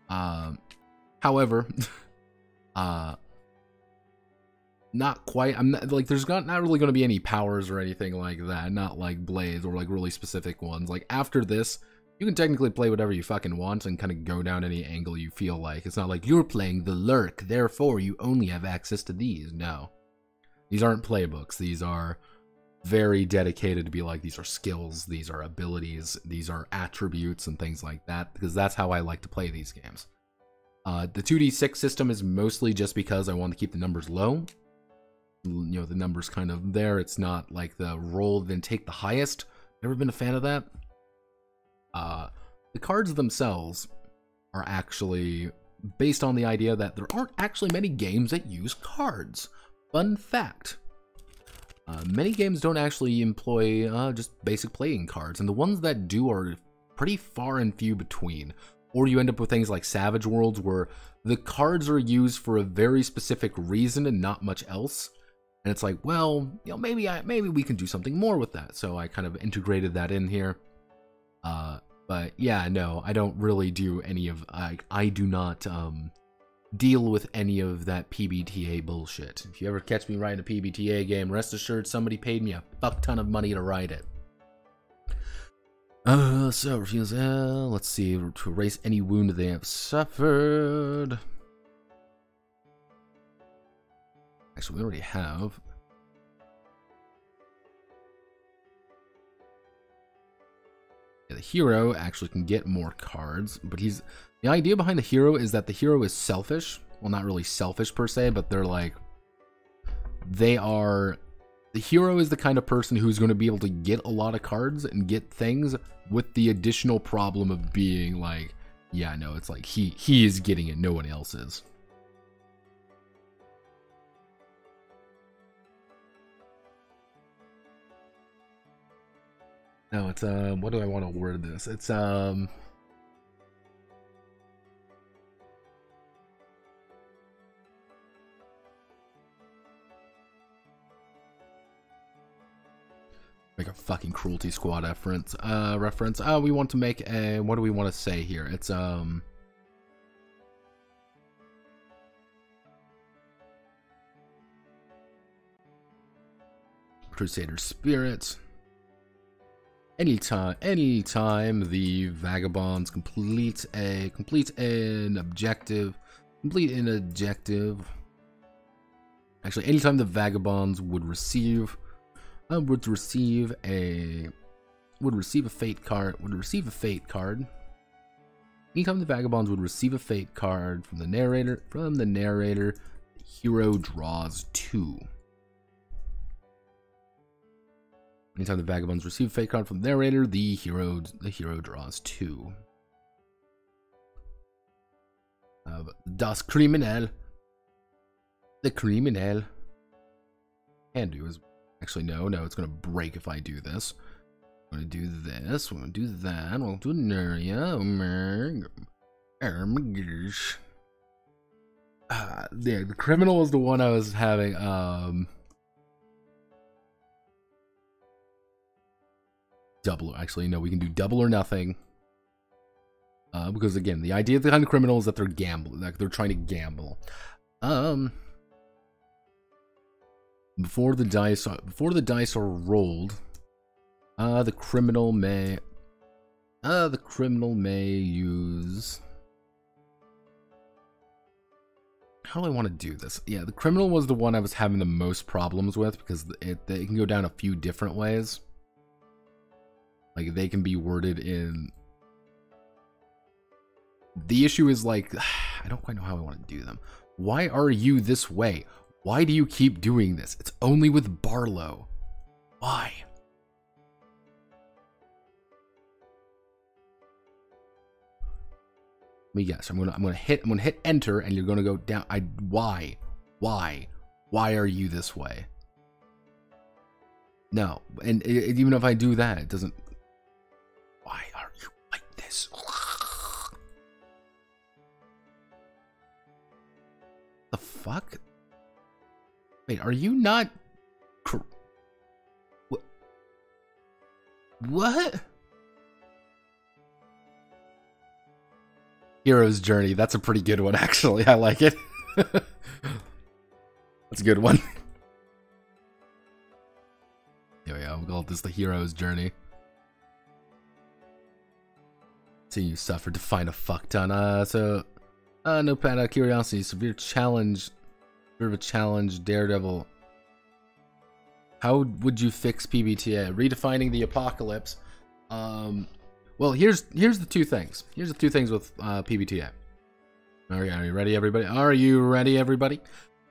However, not quite. I'm not like there's not really going to be any powers or anything like that. Not like blades or like really specific ones. Like after this, you can technically play whatever you fucking want and kind of go down any angle you feel like. It's not like you're playing the lurk, therefore you only have access to these. No. These aren't playbooks. These are very dedicated to be like, these are skills, these are abilities, these are attributes and things like that, because that's how I like to play these games. The 2d6 system is mostly just because I want to keep the numbers low. You know, the numbers kind of there. It's not like the roll then take the highest. Never been a fan of that. The cards themselves are actually based on the idea that there aren't actually many games that use cards. Fun fact. Many games don't actually employ just basic playing cards, and the ones that do are pretty far and few between. Or you end up with things like Savage Worlds, where the cards are used for a very specific reason and not much else. And it's like, well, you know, maybe we can do something more with that. So I kind of integrated that in here. But yeah, no, I don't really do any of, I do not deal with any of that PBTA bullshit. If you ever catch me writing a PBTA game, rest assured somebody paid me a fuck ton of money to write it. So refuse, let's see, to erase any wound they have suffered. Actually, we already have. Yeah, the hero actually can get more cards, but the idea behind the hero is that the hero is selfish. Well, not really selfish per se, but they're like, the hero is the kind of person who's going to be able to get a lot of cards and get things with the additional problem of being like, yeah, no, it's like he is getting it, no one else is. No, it's what do I want to word this? It's make a fucking Cruelty Squad reference. We want to make a, what do we want to say here? It's Crusader spirits. Anytime the Vagabonds complete an objective. Actually, anytime the Vagabonds would receive a fate card. Anytime the Vagabonds would receive a fate card from the narrator, the hero draws 2. Anytime the Vagabonds receive a fate card from the narrator, the hero draws 2. Das Criminal. The Criminal. Can do is actually no, it's gonna break if I do this. I'm gonna do this. We're gonna do that. We'll do Ineria. Yeah, the criminal was the one I was having. Double. Actually, no, we can do double or nothing. Because again, the idea of the kind of criminal is that they're gambling, like they're trying to gamble. Before the dice are rolled, the criminal may use how do I want to do this? Yeah, the criminal was the one I was having the most problems with because it can go down a few different ways. Like, they can be worded in... The issue is, like, I don't quite know how I want to do them. Why are you this way? Why do you keep doing this? It's only with Barlow. Why? Let me guess. I'm gonna hit enter, and you're gonna go down. Why are you this way? No, and even if I do that, it doesn't. Why are you like this? The fuck? Wait, are you not? What? Hero's Journey. That's a pretty good one, actually. I like it. That's a good one. Yeah, we'll call this the Hero's Journey. See, you suffered to find a fuck ton. No pad out curiosity. Severe challenge. Sort of a challenge. Daredevil. How would you fix PBTA? Redefining the apocalypse. Well, here's the two things. Here's the two things with PBTA. Are you ready, everybody? Are you ready, everybody?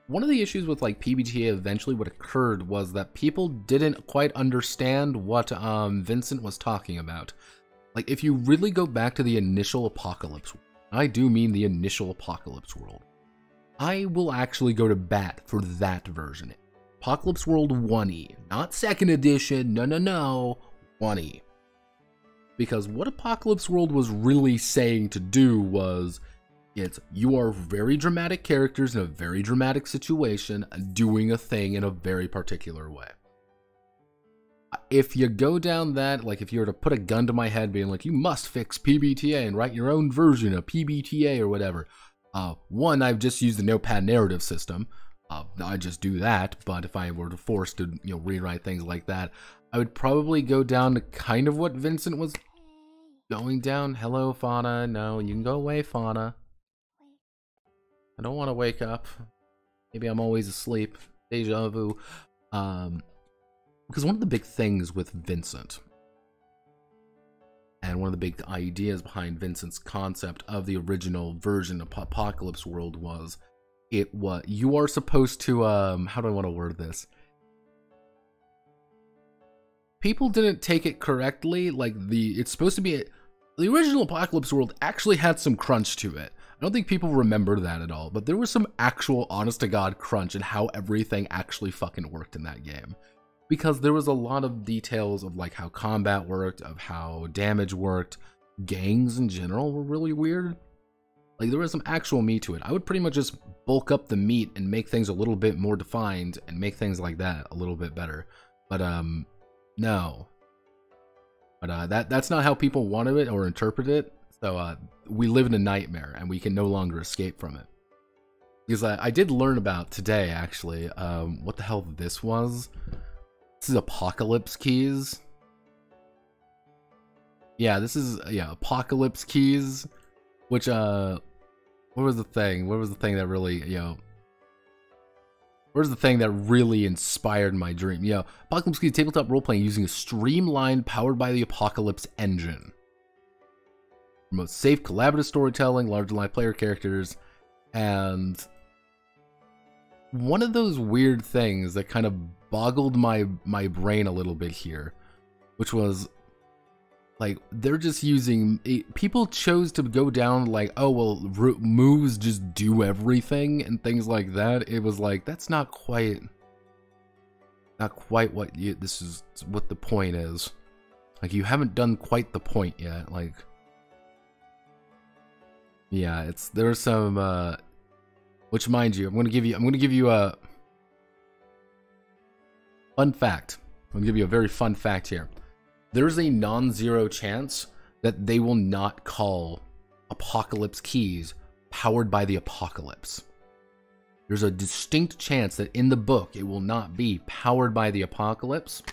One of the issues with like PBTA eventually what occurred was that people didn't quite understand what Vincent was talking about. Like, if you really go back to the initial apocalypse, I do mean the initial apocalypse world, I will actually go to bat for that version. Apocalypse World 1E, not 2nd edition, no, 1E. Because what Apocalypse World was really saying to do was, you are very dramatic characters in a very dramatic situation, doing a thing in a very particular way. If you go down that, like if you were to put a gun to my head being like, you must fix PBTA and write your own version of PBTA or whatever. One, I've just used the notepad narrative system. I just do that, but if I were forced to, rewrite things like that, I would probably go down to kind of what Vincent was going down. Hello, Fauna. No, you can go away, Fauna. I don't want to wake up. Maybe I'm always asleep. Deja vu. Because one of the big things with Vincent, and one of the big ideas behind Vincent's concept of the original version of Apocalypse World was, you are supposed to, how do I want to word this? People didn't take it correctly. Like, it's supposed to be, the original Apocalypse World actually had some crunch to it. I don't think people remember that at all, but there was some actual honest-to-God crunch in how everything actually fucking worked in that game. Because there was a lot of details of, like, how combat worked, of how damage worked. Gangs in general were really weird. Like, there was some actual meat to it. I would pretty much just bulk up the meat and make things a little bit more defined and make things like that a little bit better. But, no. But, that's not how people wanted it or interpret it. So, we live in a nightmare and we can no longer escape from it. Because I did learn about today, actually, what the hell this was. This is Apocalypse Keys. Yeah, this is, Apocalypse Keys. Which, what was the thing? What was the thing that really, where's the thing that really inspired my dream? Apocalypse Keys tabletop role-playing using a streamlined, powered by the Apocalypse engine. Promotes safe, collaborative storytelling, large live player characters, and one of those weird things that kind of boggled my brain a little bit here, which was, like, they're just using people chose to go down like, oh well, moves just do everything and things like that. It was like, that's not quite what this is what the point is. Like, you haven't done quite the point yet. Like, yeah, there's some which, mind you, I'm gonna give you a fun fact. I'm gonna give you a very fun fact here. There's a non-zero chance that they will not call Apocalypse Keys powered by the apocalypse. There's a distinct chance that in the book it will not be powered by the apocalypse,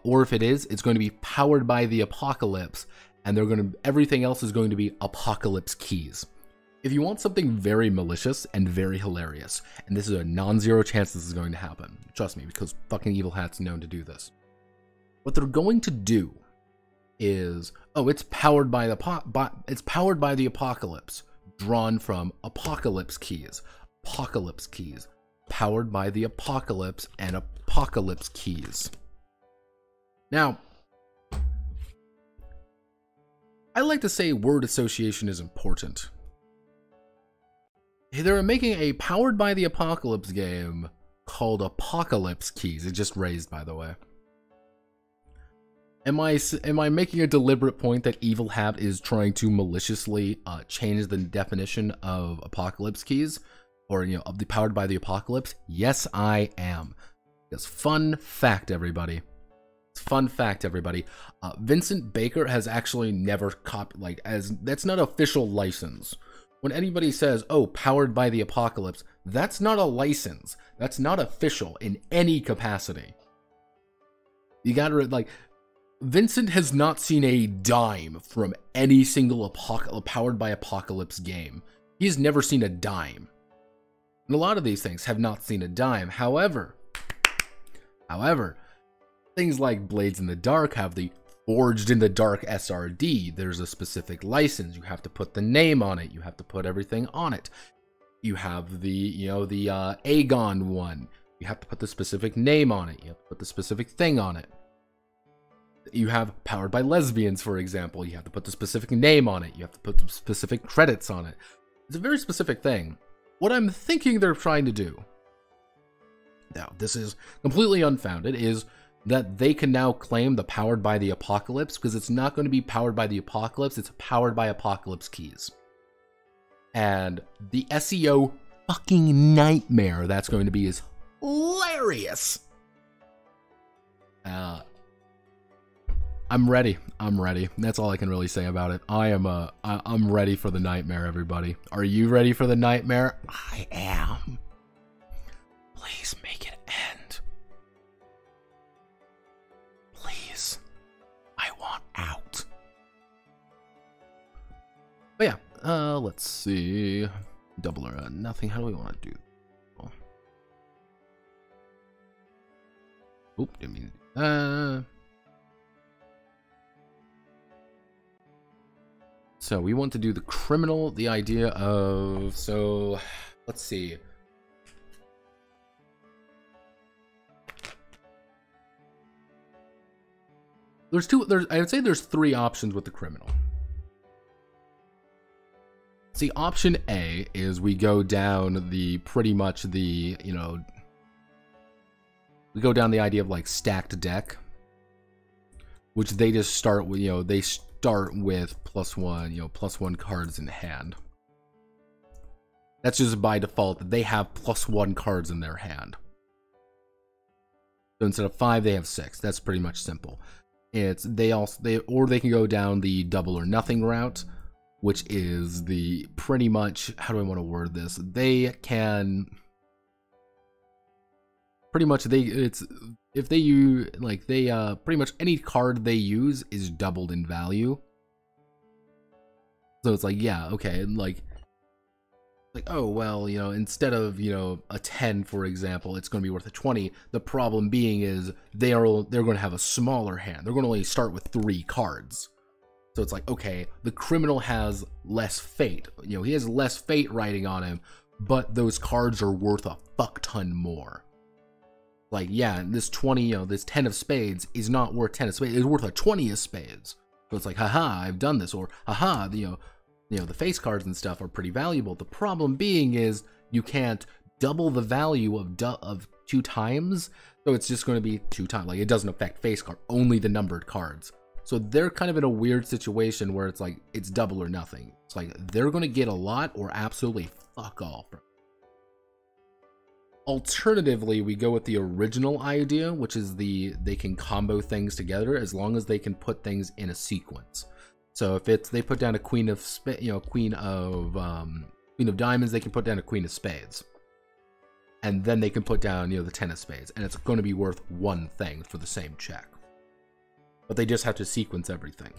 or if it is, it's going to be powered by the apocalypse, and everything else is going to be Apocalypse Keys. if you want something very malicious and very hilarious, and this is a non-zero chance this is going to happen, trust me, because fucking Evil Hat's known to do this. What they're going to do is, oh, it's powered by the apocalypse, drawn from apocalypse keys, powered by the apocalypse and apocalypse keys. Now, I like to say word association is important. They're making a powered by the apocalypse game called Apocalypse Keys. It just raised, by the way. Am I making a deliberate point that Evil Hat is trying to maliciously change the definition of Apocalypse Keys, or of the powered by the apocalypse? Yes, I am. Because fun fact, everybody. Fun fact, everybody. Vincent Baker has actually never copied, that's not official license. When anybody says, oh, powered by the apocalypse, that's not a license. That's not official in any capacity. You gotta, Vincent has not seen a dime from any single powered by apocalypse game. He's never seen a dime. And a lot of these things have not seen a dime. However, things like Blades in the Dark have the Forged in the Dark SRD. There's a specific license. You have to put the name on it. You have to put everything on it. You have the Aegon one. You have to put the specific name on it. You have to put the specific thing on it. You have Powered by Lesbians, for example. You have to put the specific name on it. You have to put the specific credits on it. It's a very specific thing. What I'm thinking they're trying to do, now this is completely unfounded, is that they can now claim the powered by the apocalypse, because it's not going to be powered by the apocalypse, it's powered by apocalypse keys. And the SEO fucking nightmare that's going to be is hilarious. I'm ready. That's all I can really say about it. I'm ready for the nightmare, everybody. Are you ready for the nightmare? I am. Please make it end. Please. I want out. But yeah, let's see. Double or nothing. How do we want to do? Oop, didn't mean to. So we want to do the criminal, the idea of, so let's see. I would say there's three options with the criminal. See, option A is we go down the, pretty much the, we go down the idea of like stacked deck, which they just start with, they start with +1 cards in hand. That's just by default that they have +1 cards in their hand. So instead of 5, they have 6. That's pretty much simple. Or they can go down the double or nothing route, which is the pretty much, how do I want to word this? They can pretty much pretty much any card they use is doubled in value. So it's like, yeah, okay, like oh well, instead of a 10, for example, it's going to be worth a 20. The problem being is they're going to have a smaller hand. They're going to only start with 3 cards. So it's like, okay, the criminal has less fate. He has less fate riding on him, but those cards are worth a fuck ton more. Like, yeah, this 20, this 10 of spades is not worth 10 of spades. It's worth a 20 of spades. So it's like, haha, I've done this. Or, haha, the face cards and stuff are pretty valuable. The problem being is you can't double the value of 2 times. So it's just going to be 2 times. Like, it doesn't affect face card, only the numbered cards. So they're kind of in a weird situation where it's like, it's double or nothing. It's like, they're going to get a lot or absolutely fuck all. Alternatively, we go with the original idea, which is they can combo things together as long as they can put things in a sequence. So if they put down a queen of diamonds, they can put down a queen of spades, and then they can put down the 10 of spades, and it's going to be worth 1 thing for the same check. But they just have to sequence everything.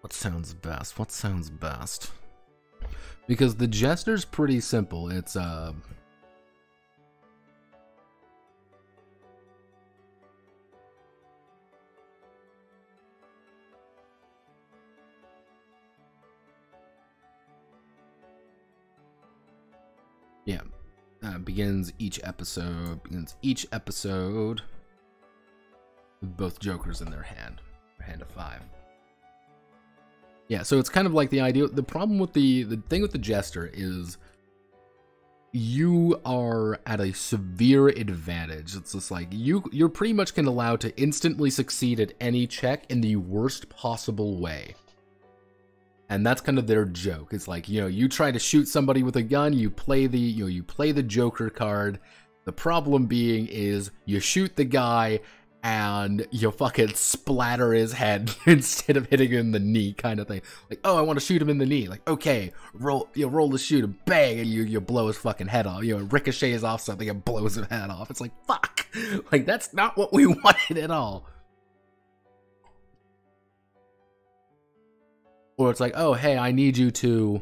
What sounds best? What sounds best? Because the Jester's pretty simple. It's yeah. Begins each episode with both jokers in their hand of 5. Yeah, so it's kind of like the idea. The problem with the thing with the Jester is you are at a severe advantage. It's just like you're pretty much can allowed to instantly succeed at any check in the worst possible way. And that's kind of their joke. It's like, you try to shoot somebody with a gun, you play the Joker card. The problem being is you shoot the guy and you fucking splatter his head instead of hitting him in the knee, kind of thing. Like, oh, I want to shoot him in the knee. Like, okay, roll to shoot him, bang, and you blow his fucking head off. Ricochets off something and blows his head off. It's like, fuck, like that's not what we wanted at all. Or it's like, oh, hey, I need you to,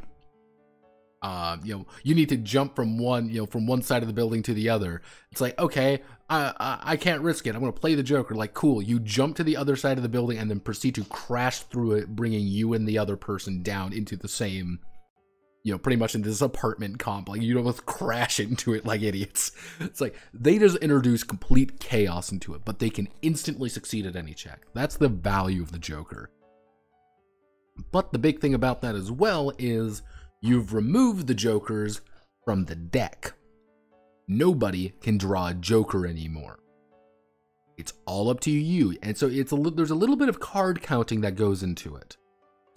you need to jump from one side of the building to the other. It's like, okay, I can't risk it. I'm going to play the Joker. Like, cool. You jump to the other side of the building and then proceed to crash through it, bringing you and the other person down into the same, pretty much into this apartment complex. You both crash into it like idiots. It's like, they just introduce complete chaos into it, but they can instantly succeed at any check. That's the value of the Joker. But the big thing about that as well is you've removed the Jokers from the deck. Nobody can draw a Joker anymore. It's all up to you. And so there's a little bit of card counting that goes into it.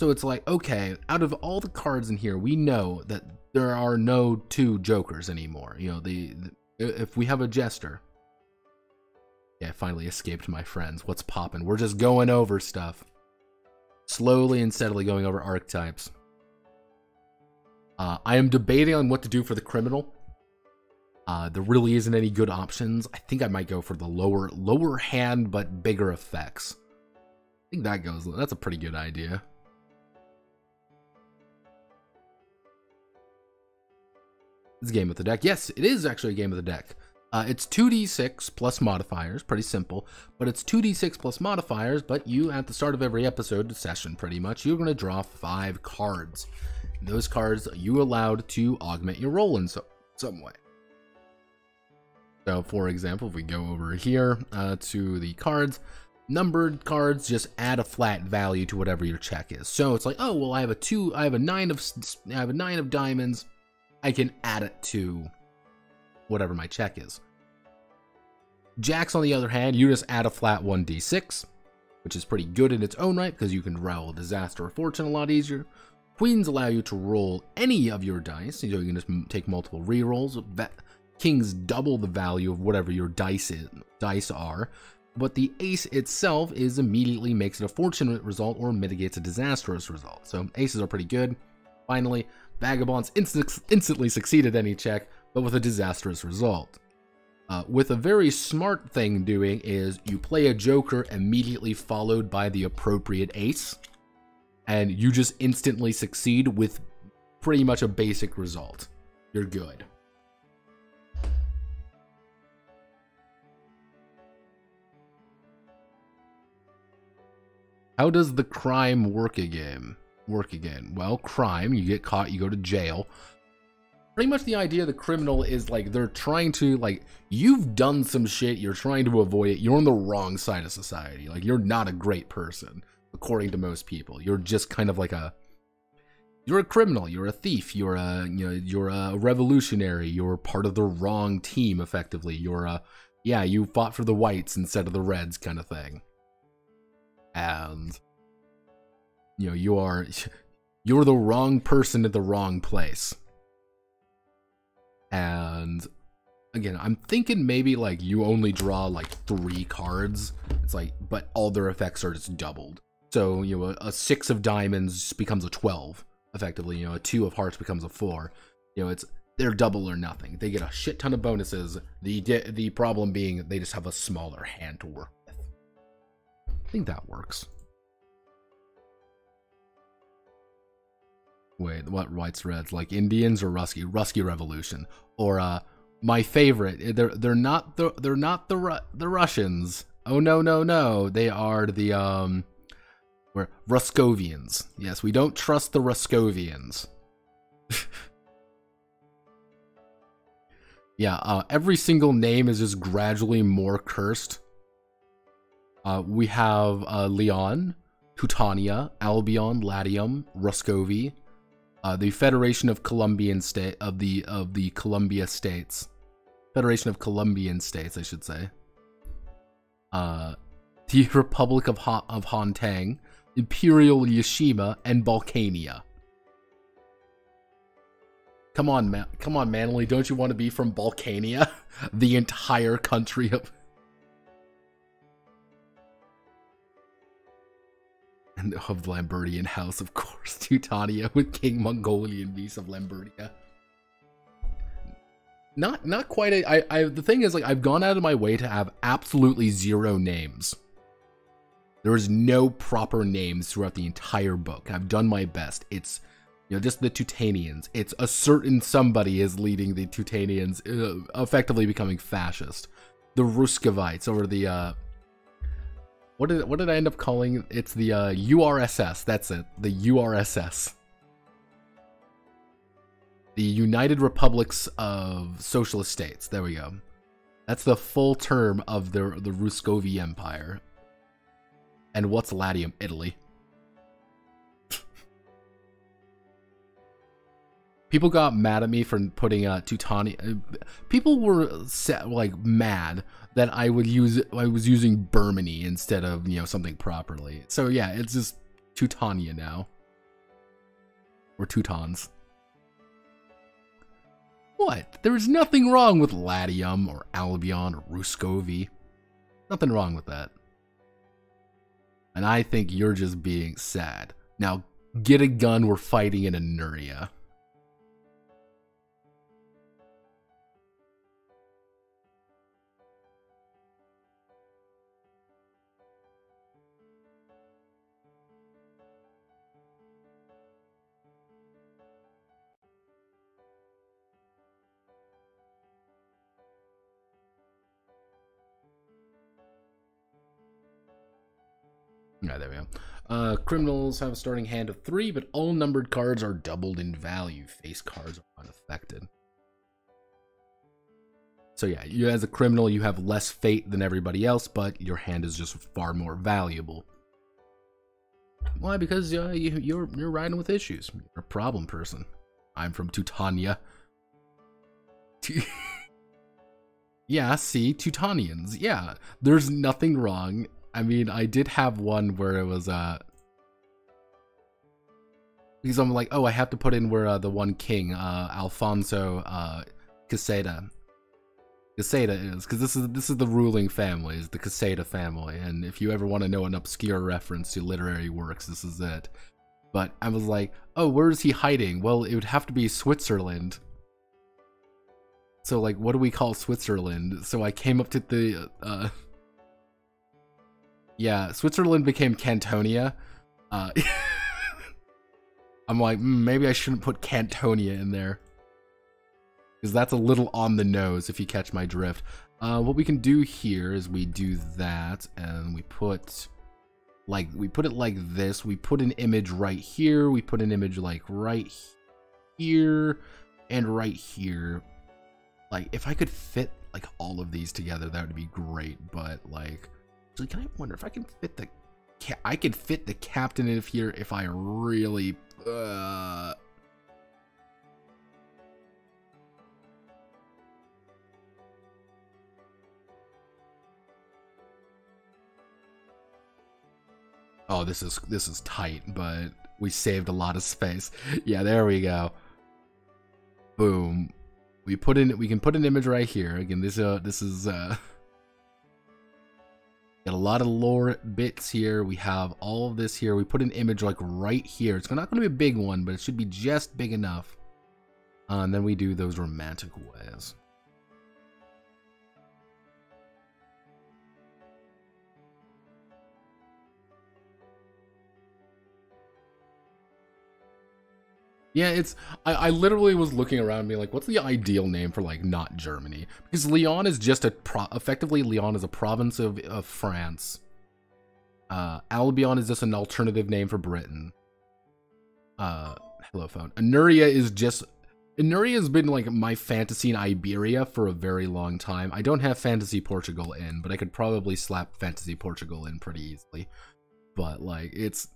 So it's like, okay, out of all the cards in here, we know that there are no 2 Jokers anymore. If we have a Jester. Yeah, I finally escaped my friends. What's poppin'? We're just going over stuff. Slowly and steadily going over archetypes. I am debating on what to do for the criminal. There really isn't any good options. I think I might go for the lower hand but bigger effects. I think that's a pretty good idea. It's a game of the deck. Yes, it is actually a game of the deck. It's 2d6 plus modifiers, pretty simple, but it's 2d6 plus modifiers, but you, at the start of every episode, session pretty much, you're going to draw 5 cards. Those cards you allowed to augment your roll in some way. So, for example, if we go over here to the cards, numbered cards just add a flat value to whatever your check is. So it's like, oh, well, I have a 9 of diamonds, I can add it to whatever my check is. Jacks, on the other hand, you just add a flat 1d6, which is pretty good in its own right because you can roll disaster or fortune a lot easier. Queens allow you to roll any of your dice, so you can just take multiple rerolls. Kings double the value of whatever your dice are, but the ace itself immediately makes it a fortunate result or mitigates a disastrous result. So aces are pretty good. Finally, Vagabonds instantly succeed at any check, but with a disastrous result. With a very smart thing doing is you play a Joker immediately followed by the appropriate ace, and you just instantly succeed with pretty much a basic result. You're good. How does the crime work again? Well, crime, you get caught, you go to jail. Pretty much the idea of the criminal is like they're trying to, like, you've done some shit, you're trying to avoid it, you're on the wrong side of society. Like, you're not a great person, according to most people. You're just kind of like you're a criminal, you're a thief, you're a revolutionary, you're part of the wrong team, effectively. You fought for the whites instead of the reds kind of thing. And, you're the wrong person at the wrong place. And again, I'm thinking maybe like you only draw like 3 cards. It's like, but all their effects are just doubled. So, a 6 of diamonds becomes a 12, effectively. A 2 of hearts becomes a 4. They're double or nothing. They get a shit ton of bonuses. The problem being they just have a smaller hand to work with. I think that works. Wait, what whites reds? Like Indians or Rusky Revolution? Or my favorite, they're not the Russians. Oh no. They are the we're Ruskovians. Yes, we don't trust the Ruskovians. Yeah, every single name is just gradually more cursed. We have Leon, Teutania, Albion, Latium, Ruscovy, the Federation of Colombian State of the Columbia States, Federation of Colombian States, I should say. The Republic of Hontang, Imperial Yashima, and Balkania. Come on, Manly, don't you want to be from Balkania? The entire country of... And of the Lambertian house, of course. Teutania with King Mongolian beast of Lambertia. Not quite a... the thing is, like, I've gone out of my way to have absolutely zero names. There is no proper names throughout the entire book. I've done my best. It's... You know, just the Teutonians. It's a certain somebody is leading the Teutonians, effectively becoming fascist. The Ruskovites, or the, what did I end up calling? It's the, URSS. That's it. The URSS. The United Republics of Socialist States. There we go. That's the full term of the Ruscovy Empire. And what's Latium? Italy. People got mad at me for putting Teutonian. People were like mad that I was using Burmany instead of, you know, something properly. So yeah, it's just Teutania now, or Teutons. What? There's nothing wrong with Latium or Albion or Ruscovy. Nothing wrong with that. And I think you're just being sad. Now get a gun. We're fighting in Ineria. Yeah, there we go. Criminals have a starting hand of 3, but all numbered cards are doubled in value. Face cards are unaffected. So yeah, you as a criminal, you have less fate than everybody else, but your hand is just far more valuable. Why? Because you're riding with issues. You're a problem person. I'm from Teutania. Yeah, see, Teutonians. Yeah, there's nothing wrong. I mean, I did have one where it was, because I'm like, oh, I have to put in where the one king, Alfonso Quesada is, because this is the ruling family, is the Quesada family, and if you ever want to know an obscure reference to literary works, this is it. But I was like, oh, where is he hiding? Well, it would have to be Switzerland. So, like, what do we call Switzerland? So I came up to the, yeah, Switzerland became Cantonia. I'm like, maybe I shouldn't put Cantonia in there, because that's a little on the nose, if you catch my drift. What we can do here is we do that, and we put it like this. We put an image right here. We put an image like right here and right here. Like, if I could fit like all of these together, that would be great. But like, so can I wonder if I can fit the? I could fit the captain in here if I really. Oh, this is tight, but we saved a lot of space. Yeah, there we go. Boom. We can put an image right here. Again, this is got a lot of lore bits here. We have all of this here. We put an image like right here. It's not going to be a big one, but it should be just big enough. And then we do those romantic ways. Yeah, it's, I literally was looking around and being like, what's the ideal name for, like, not Germany? Because Lyon is just effectively, Lyon is a province of France. Albion is just an alternative name for Britain. Hello, phone. Ineria is just, Ineria has been, like, my fantasy in Iberia for a very long time. I don't have Fantasy Portugal in, but I could probably slap Fantasy Portugal in pretty easily. But, like, it's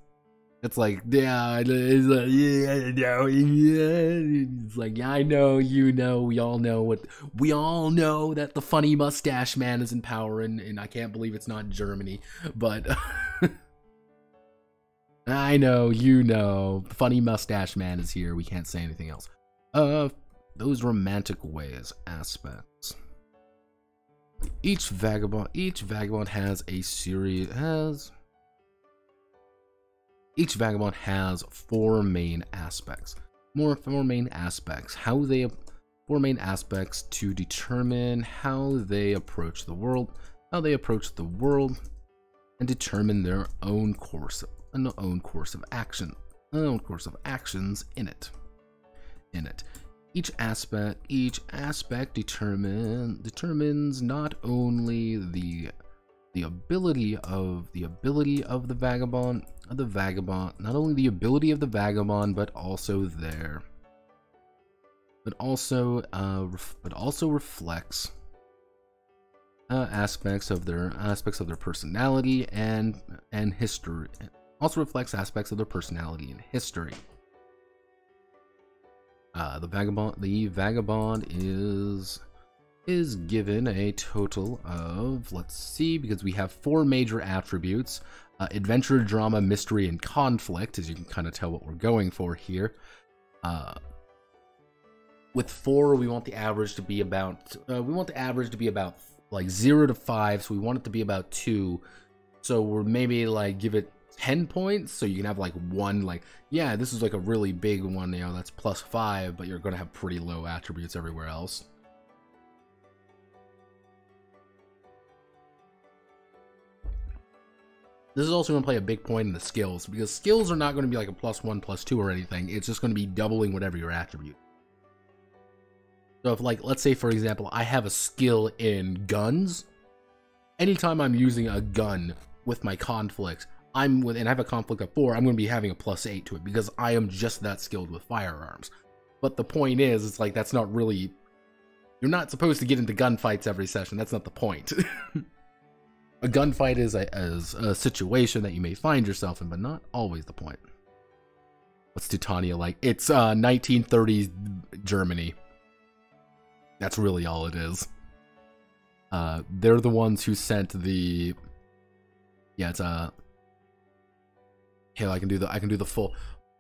like, yeah, it's like, yeah, no, yeah. It's like, yeah, I know, you know, we all know that the funny mustache man is in power, and I can't believe it's not Germany, but I know, you know, the funny mustache man is here, we can't say anything else. Those romantic ways aspects. Each vagabond has a series, Each vagabond has four main aspects. Four main aspects to determine how they approach the world, and determine their own course of actions in it. Each aspect determines not only the ability of the vagabond, not only the ability of the vagabond, but also reflects aspects of their personality and history. Also reflects aspects of their personality and history. The vagabond is given a total of, let's see, because we have four major attributes: adventure, drama, mystery, and conflict, as you can kind of tell what we're going for here. With four, we want the average to be about like 0 to 5, so we want it to be about 2. So we're maybe like give it 10 points, so you can have like one, like, yeah, this is like a really big one, you know, that's +5, but you're gonna have pretty low attributes everywhere else. This is also going to play a big point in the skills, because skills are not going to be like a +1, +2 or anything. It's just going to be doubling whatever your attribute. So if, like, let's say, for example, I have a skill in guns. Anytime I'm using a gun with my conflict, and I have a conflict of 4, I'm going to be having a +8 to it, because I am just that skilled with firearms. But the point is, it's like, that's not really... You're not supposed to get into gunfights every session. That's not the point. A gunfight is a situation that you may find yourself in, but not always the point. What's Teutonia like? It's 1930s Germany. That's really all it is. They're the ones who sent the... Yeah, it's here, I can do the full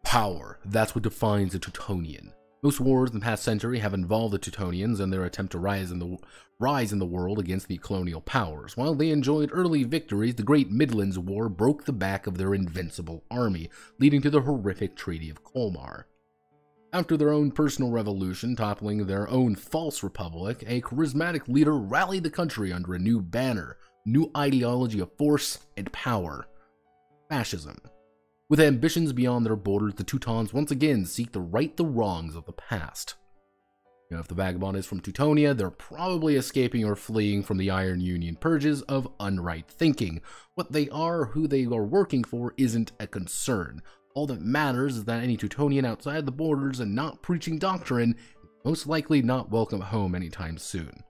power. That's what defines a Teutonian. Most wars in the past century have involved the Teutonians and their attempt to rise in the world against the colonial powers. While they enjoyed early victories, the Great Midlands War broke the back of their invincible army, leading to the horrific Treaty of Colmar. After their own personal revolution, toppling their own false republic, a charismatic leader rallied the country under a new banner, new ideology of force and power: fascism. With ambitions beyond their borders, the Teutons once again seek to right the wrongs of the past. You know, if the Vagabond is from Teutonia, they're probably escaping or fleeing from the Iron Union purges of unright thinking. What they are, who they are working for, isn't a concern. All that matters is that any Teutonian outside the borders and not preaching doctrine is most likely not welcome home anytime soon.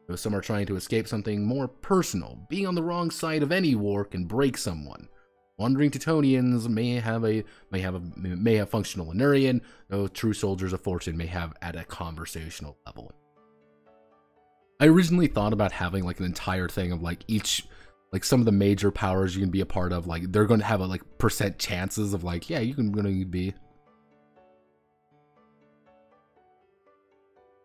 Though some are trying to escape something more personal, being on the wrong side of any war can break someone. Wandering Teutonians may have functional Inerian, though true soldiers of fortune may have at a conversational level. I originally thought about having like an entire thing of like each, like some of the major powers you can be a part of, like they're going to have a like percent chances of like, yeah, you can gonna be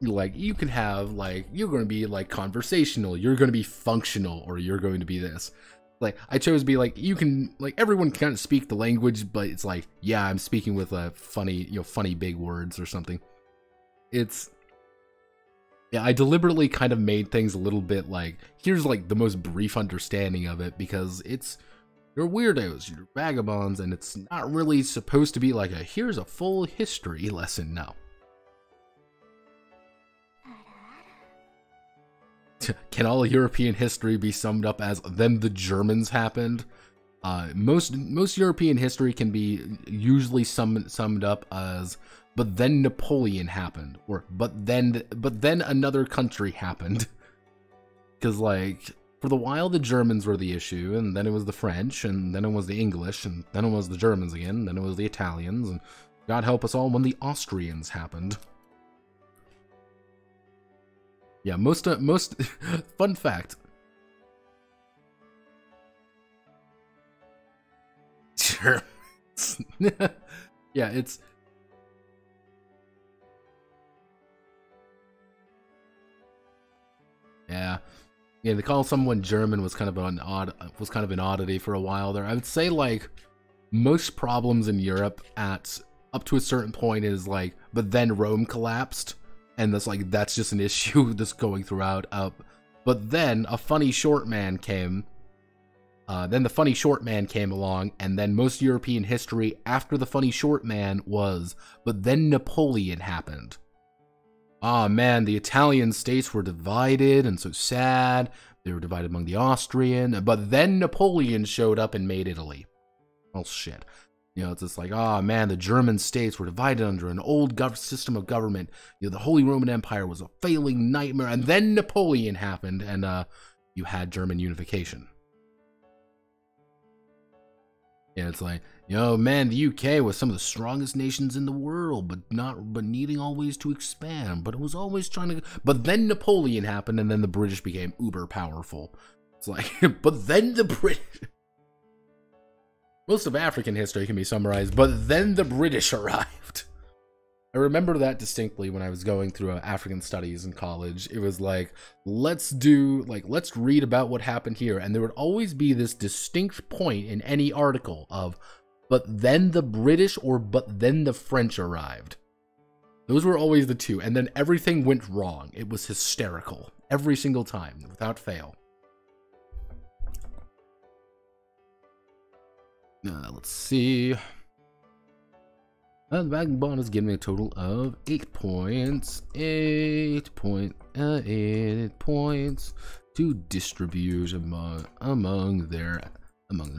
like, you can have like, you're going to be like conversational, you're going to be functional, or you're going to be this. Like, I chose to be like, you can, like, everyone can kind of speak the language, but it's like, yeah, I'm speaking with a funny, funny big words or something. It's, yeah, I deliberately kind of made things a little bit like, here's like the most brief understanding of it, because it's You're weirdos, you're vagabonds, and it's not really supposed to be like a here's a full history lesson, no. Can all European history be summed up as then the Germans happened? Most European history can be usually summed up as but then Napoleon happened, or but then another country happened. Because like for the while the Germans were the issue, and then it was the French, and then it was the English, and then it was the Germans again, and then it was the Italians, and God help us all when the Austrians happened. Yeah, most fun fact. Sure. Yeah, it's yeah. Yeah, they call someone German was kind of an oddity for a while there. I would say like most problems in Europe at up to a certain point is like, but then Rome collapsed, and that's just an issue that's going throughout. But then a funny short man came. Then the funny short man came along, and then most European history after the funny short man was, but then Napoleon happened. Ah, man, the Italian states were divided, and so sad. They were divided among the Austrian, but then Napoleon showed up and made Italy. Well, shit. You know, it's just like, ah, man, the German states were divided under an old system of government. You know, the Holy Roman Empire was a failing nightmare, and then Napoleon happened, and you had German unification. Yeah, it's like, you know, man, the UK was some of the strongest nations in the world, but needing always to expand. But it was always trying to. But then Napoleon happened, and then the British became uber powerful. It's like, but then the British. Most of African history can be summarized, but then the British arrived. I remember that distinctly when I was going through African studies in college. It was like, let's read about what happened here. And there would always be this distinct point in any article of, but then the British or but then the French arrived. Those were always the two. And then everything went wrong. It was hysterical. Every single time, without fail. Let's see. The Vagabond is giving me a total of 8 points. 8 points to distribute among their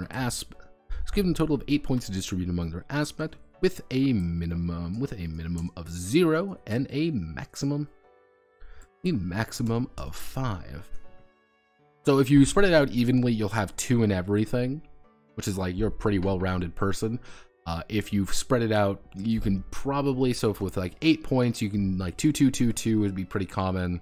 aspect. It's given a total of 8 points to distribute among their aspect, with a minimum of 0 and a maximum of 5. So if you spread it out evenly, you'll have 2 in everything, which is like you're a pretty well-rounded person. If you spread it out, you can probably, so if with like 8 points, you can like 2, 2, 2, 2 would be pretty common.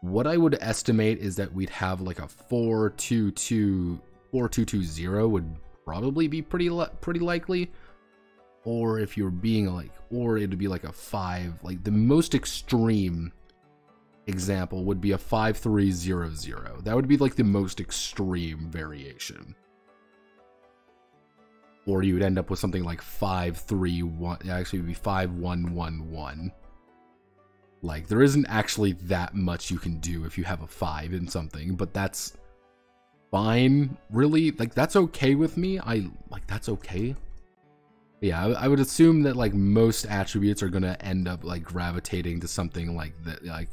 What I would estimate is that we'd have like a 4, 2, 2, 4, 2, 2, 0 would probably be pretty likely. Or if you're being like, or it'd be like a 5, like the most extreme example would be a 5, 3, 0, 0. That would be like the most extreme variation. Or you would end up with something like 5, 3, 1. Actually, it would be 5, 1, 1, 1. Like, there isn't actually that much you can do if you have a 5 in something, but that's fine. Really, like, that's okay with me. That's okay. Yeah, I would assume that, like, most attributes are going to end up, like, gravitating to something like that, like,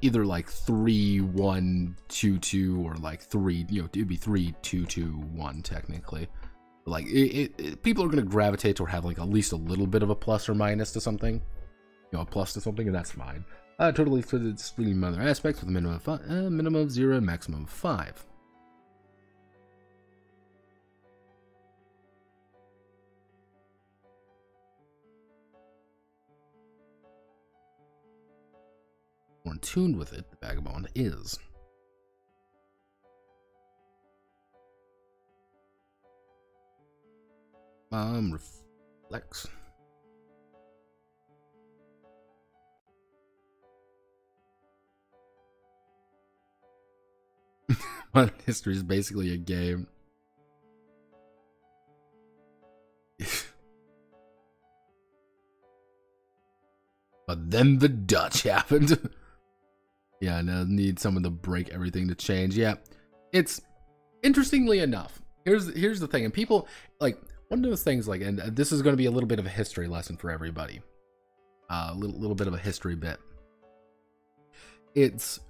either, like, 3, 1, 2, 2, or, like, 3, you know, it'd be 3, 2, 2, 1, technically. Like, people are going to gravitate toward having like at least a little bit of a plus or minus to something, you know, a plus to something, and that's fine. Totally for the splitting other aspects with a minimum of 0 and maximum of 5. More in tune with it, the Vagabond is. Reflex. Modern history is basically a game. But then the Dutch happened. Yeah, and I need someone to break everything to change. Yeah, it's interestingly enough. here's the thing, and people, like, one of those things, like, and this is going to be a little bit of a history lesson for everybody. A little bit of a history bit. It's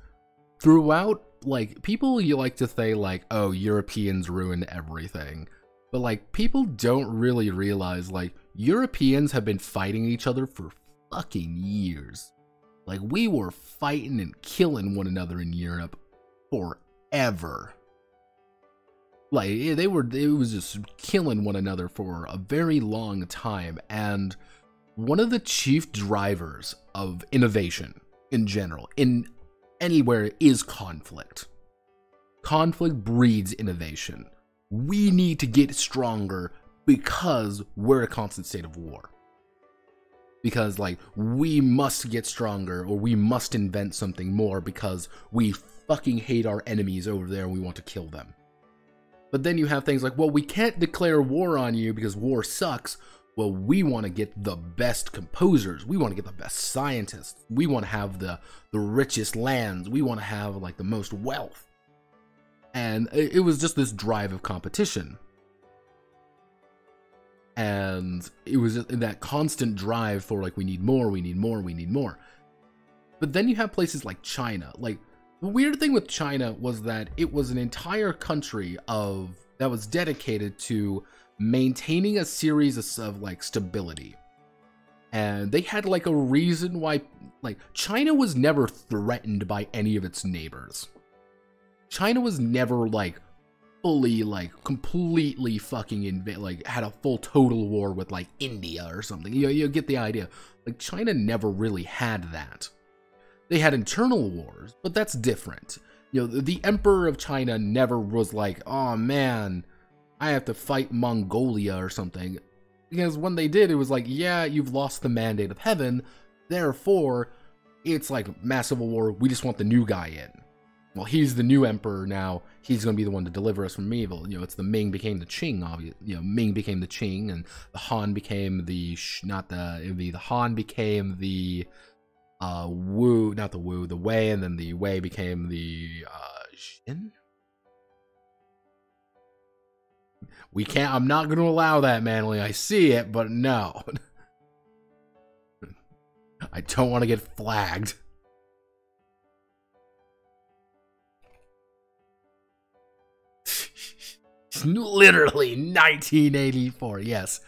throughout, like, people, you like to say, like, oh, Europeans ruined everything. But, like, people don't really realize, like, Europeans have been fighting each other for fucking years. Like, we were fighting and killing one another in Europe forever. Like, it was just killing one another for a very long time. And one of the chief drivers of innovation in general, in anywhere, is conflict. Conflict breeds innovation. We need to get stronger because we're in a constant state of war. Because, like, we must get stronger, or we must invent something more because we fucking hate our enemies over there and we want to kill them. But then you have things like, well, we can't declare war on you because war sucks. Well, we want to get the best composers. We want to get the best scientists. We want to have the richest lands. We want to have, like, the most wealth. And it was just this drive of competition. And it was that constant drive for, like, we need more, we need more, we need more. But then you have places like China. Like, the weird thing with China was that it was an entire country that was dedicated to maintaining a series of like, stability. And they had, like, a reason why, like, China was never threatened by any of its neighbors. China was never, like, fully, like, completely fucking like, had a full total war with, like, India or something. You get the idea. Like, China never really had that. They had internal wars, but that's different. You know, the Emperor of China never was like, oh man, I have to fight Mongolia or something. Because when they did, it was like, yeah, you've lost the mandate of heaven, therefore, it's like massive war, we just want the new guy in. Well, he's the new emperor now, he's going to be the one to deliver us from evil. You know, it's the Ming became the Qing, obviously. You know, Ming became the Qing, and the Han became the, the Han became the, the Wei, and then the Wei became the, Xin? We can't, I'm not going to allow that, Manly. I see it, but no. I don't want to get flagged. Literally 1984, yes.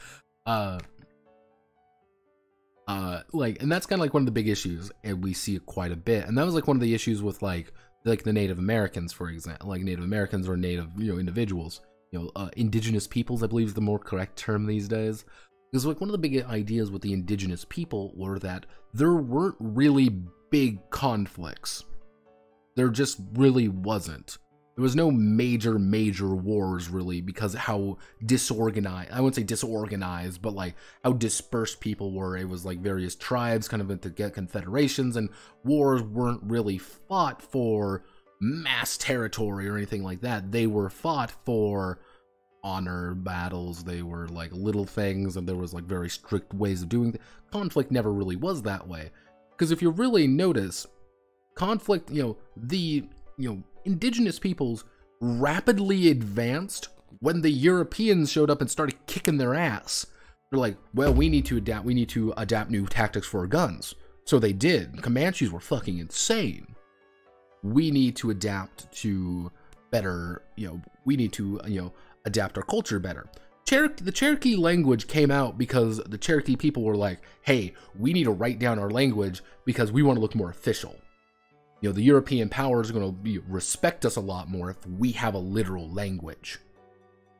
Like, and that's kind of like one of the big issues, and we see it quite a bit. And that was like one of the issues with like the Native Americans, for example, like Native Americans or Native, you know, individuals, you know, indigenous peoples, I believe is the more correct term these days. Because like one of the big ideas with the indigenous people were that there weren't really big conflicts. There just really wasn't. There was no major wars, really, because how disorganized, I wouldn't say disorganized, but like how dispersed people were. It was like various tribes kind of to get confederations, and wars weren't really fought for mass territory or anything like that. They were fought for honor battles. They were like little things, and there was like very strict ways of doing things. Conflict never really was that way. Because if you really notice, conflict, indigenous peoples rapidly advanced when the Europeans showed up and started kicking their ass. They're like, well, we need to adapt new tactics for our guns. So they did. Comanches were fucking insane. We need to adapt to better, we need to, adapt our culture better. The Cherokee language came out because the Cherokee people were like, hey, we need to write down our language because we want to look more official. The European powers are going to respect us a lot more if we have a literal language.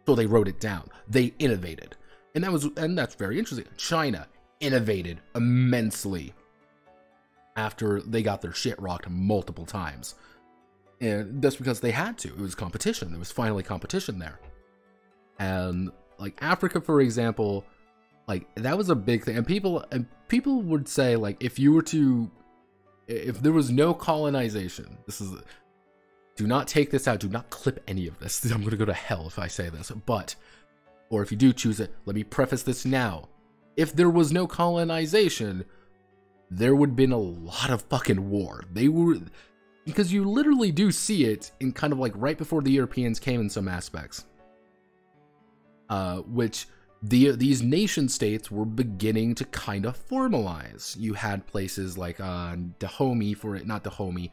So they wrote it down. They innovated. And that's very interesting. China innovated immensely after they got their shit rocked multiple times. And that's because they had to. It was competition. There was finally competition there. And like Africa, for example, like that was a big thing. And people would say, like, if there was no colonization, do not take this out, do not clip any of this. I'm going to go to hell if I say this, or if you do choose it, let me preface this now. If there was no colonization, there would have been a lot of fucking war. Because you literally do see it in kind of like right before the Europeans came in some aspects. which these nation states were beginning to kind of formalize. You had places like Dahomey not Dahomey.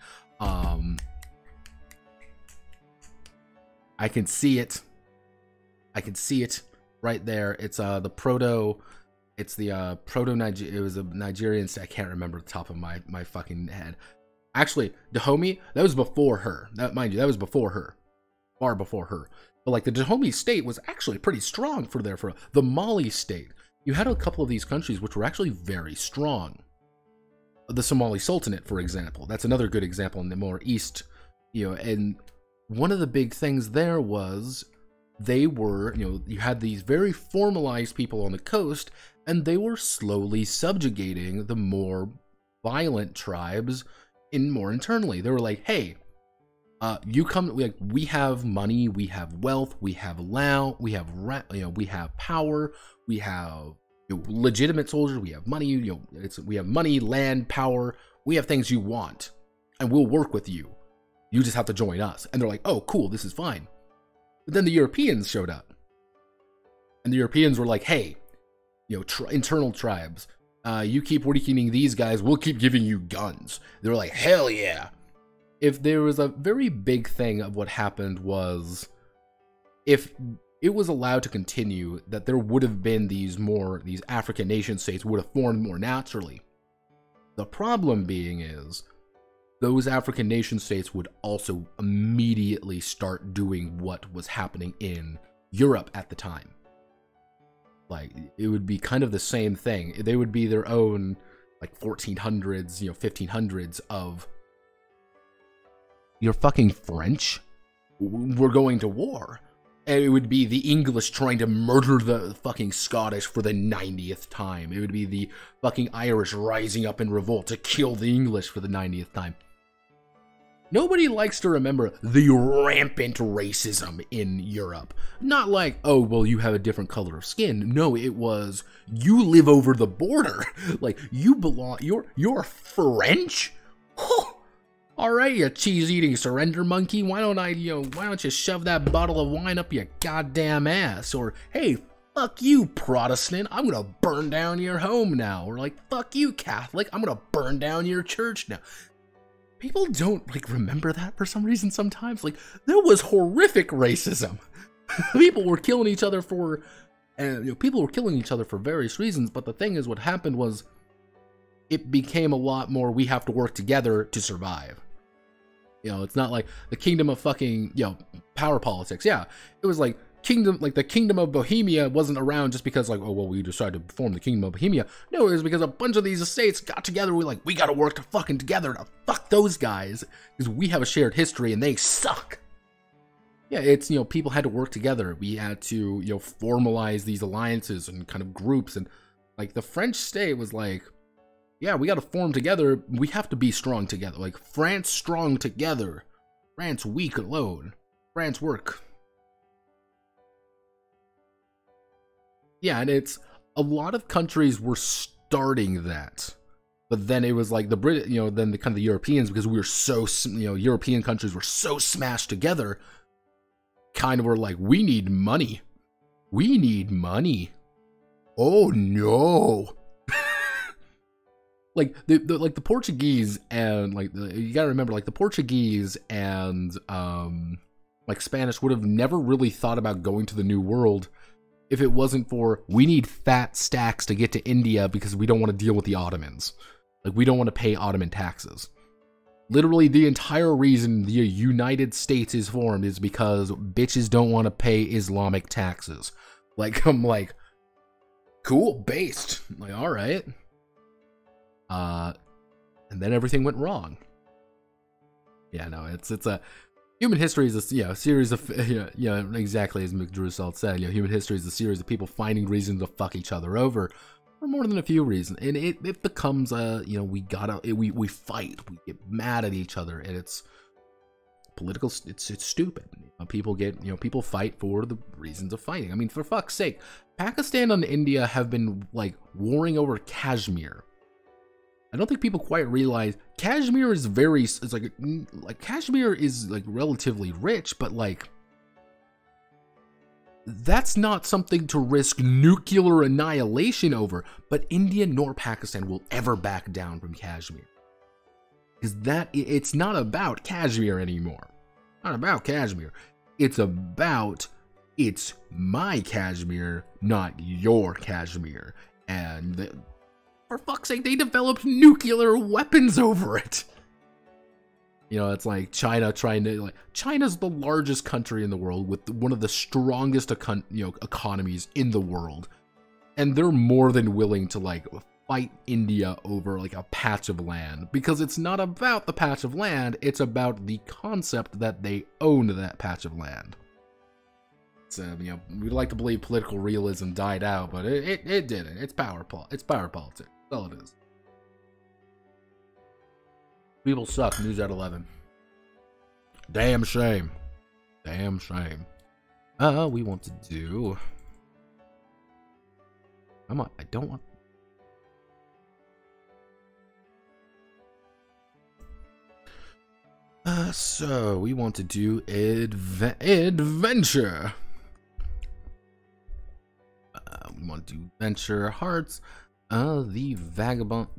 I can see it. I can see it right there. It's the proto. It's the proto Niger. It was a Nigerian state. I can't remember the top of my fucking head. Actually, Dahomey, that was before her. Mind you, that was before her, far before her. But like the Dahomey state was actually pretty strong for the Mali state. You had a couple of these countries which were actually very strong. The Somali Sultanate, for example, that's another good example in the more east. And one of the big things there was they were, you had these very formalized people on the coast, and they were slowly subjugating the more violent tribes more internally. They were like, hey, you come, we have money, we have wealth, we have we have power, we have legitimate soldiers, we have money, we have money, land, power, we have things you want, and we'll work with you. You just have to join us. And they're like, oh, cool, this is fine. But then the Europeans showed up, and the Europeans were like, hey, internal tribes, you keep weakening these guys, we'll keep giving you guns. They're like, hell yeah. If there was a very big thing of what happened was, if it was allowed to continue, that there would have been these African nation states would have formed more naturally. The problem being is, those African nation states would also immediately start doing what was happening in Europe at the time. Like, it would be kind of the same thing. They would be their own, like, 1400s, 1500s of, you're fucking French? We're going to war. And it would be the English trying to murder the fucking Scottish for the 90th time. It would be the fucking Irish rising up in revolt to kill the English for the 90th time. Nobody likes to remember the rampant racism in Europe. Not like, oh, well, you have a different color of skin. No, it was, you live over the border. Like, you belong, you're French? Oh, all right, you cheese-eating surrender monkey. Why don't you shove that bottle of wine up your goddamn ass? Or, hey, fuck you, Protestant. I'm gonna burn down your home now. Or like, fuck you, Catholic. I'm gonna burn down your church now. People don't, remember that for some reason sometimes. Like, there was horrific racism. People were killing each other for various reasons, but the thing is, what happened was, it became a lot more, we have to work together to survive. It's not like the kingdom of fucking, power politics. Yeah, it was like, the kingdom of Bohemia wasn't around just because, like, oh, well, we decided to form the kingdom of Bohemia. No, it was because a bunch of these estates got together. We gotta work together to fuck those guys, because we have a shared history and they suck. Yeah, it's, people had to work together. We had to, formalize these alliances and kind of groups. And, like, the French state was like, yeah, we gotta form together. We have to be strong together. Like, France strong together. France weak alone. France work. Yeah, and it's, a lot of countries were starting that, but then it was like the then the kind of the Europeans, because we were so, European countries were so smashed together, kind of were like, we need money. We need money. Oh no. Like the Portuguese and you gotta remember, like the Portuguese and like Spanish would have never really thought about going to the New World if it wasn't for, we need fat stacks to get to India because we don't want to deal with the Ottomans. Like, we don't want to pay Ottoman taxes. Literally, the entire reason the United States is formed is because bitches don't want to pay Islamic taxes. Like, I'm like, cool, based. I'm like, all right. And then everything went wrong. Yeah, no, it's a... Human history is a series of, exactly as McDrew said, human history is a series of people finding reasons to fuck each other over for more than a few reasons. And it becomes we fight, we get mad at each other, and it's political, it's stupid. People fight for the reasons of fighting. I mean, for fuck's sake, Pakistan and India have been, like, warring over Kashmir. I don't think people quite realize Kashmir is Kashmir is, like, relatively rich, but, like, That's not something to risk nuclear annihilation over, but India nor Pakistan will ever back down from Kashmir. Because it's not about Kashmir anymore. Not about Kashmir. It's about, it's my Kashmir, not your Kashmir. And for fuck's sake, they developed nuclear weapons over it. You know, it's like China trying to, like, China's the largest country in the world with one of the strongest, economies in the world. And they're more than willing to, like, fight India over, like, a patch of land. Because it's not about the patch of land, it's about the concept that they own that patch of land. So, you know, we'd like to believe political realism died out, but it didn't. It's power politics. That's all it is. People suck. News at 11. Damn shame. Damn shame. We want to do... Come on, I don't want... So, we want to do adventure. We want to do adventure hearts. The Vagabonds.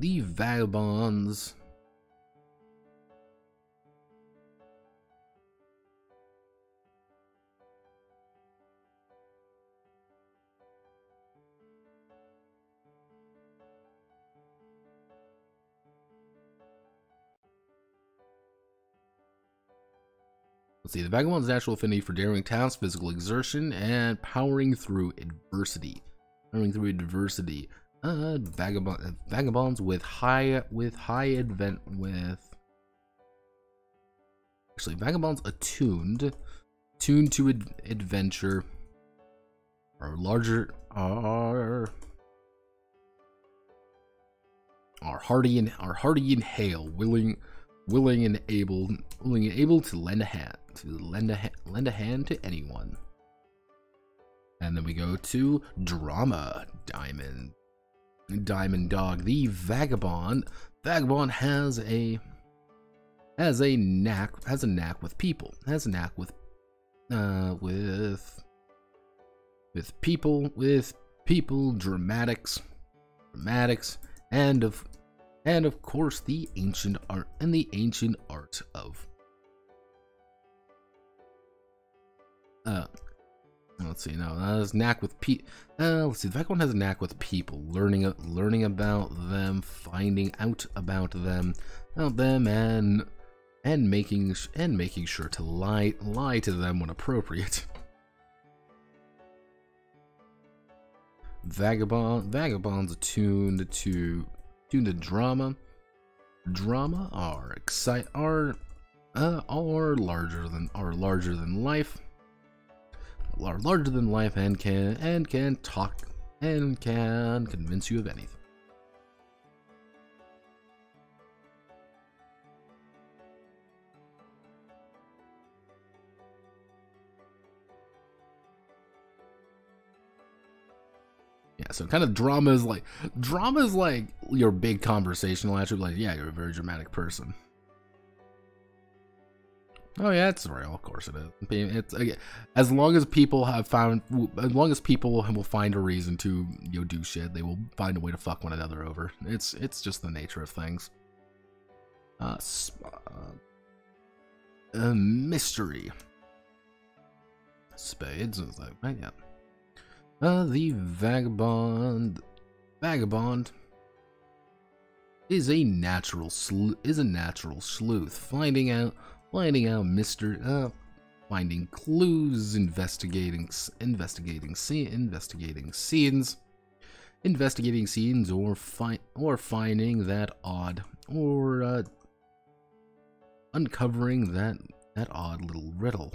Let's see, the Vagabond's natural affinity for daring tasks, physical exertion, and powering through adversity. Vagabonds with actually, Vagabonds attuned to adventure are hardy and hale, willing and able to lend a hand to anyone. And then we go to drama. Diamond Dog. The Vagabond has a knack with people. Has a knack with people, dramatics, and of course the ancient art of let's see. No, has knack with let's see. The Vagabond has a knack with people, learning about them, finding out about them, and making sure to lie to them when appropriate. Vagabonds attuned to drama. Drama are larger than life. Are larger than life and can talk and can convince you of anything. Yeah, so kind of drama is like your big conversational attribute. Like, yeah, you're a very dramatic person. Oh yeah, it's real. Of course it is. It's as long as people will find a reason to do shit, they will find a way to fuck one another over. It's just the nature of things. Mystery. Spades is like right, yeah. The Vagabond is a natural sleuth, finding clues, investigating scenes, or finding that odd, or uncovering that odd little riddle,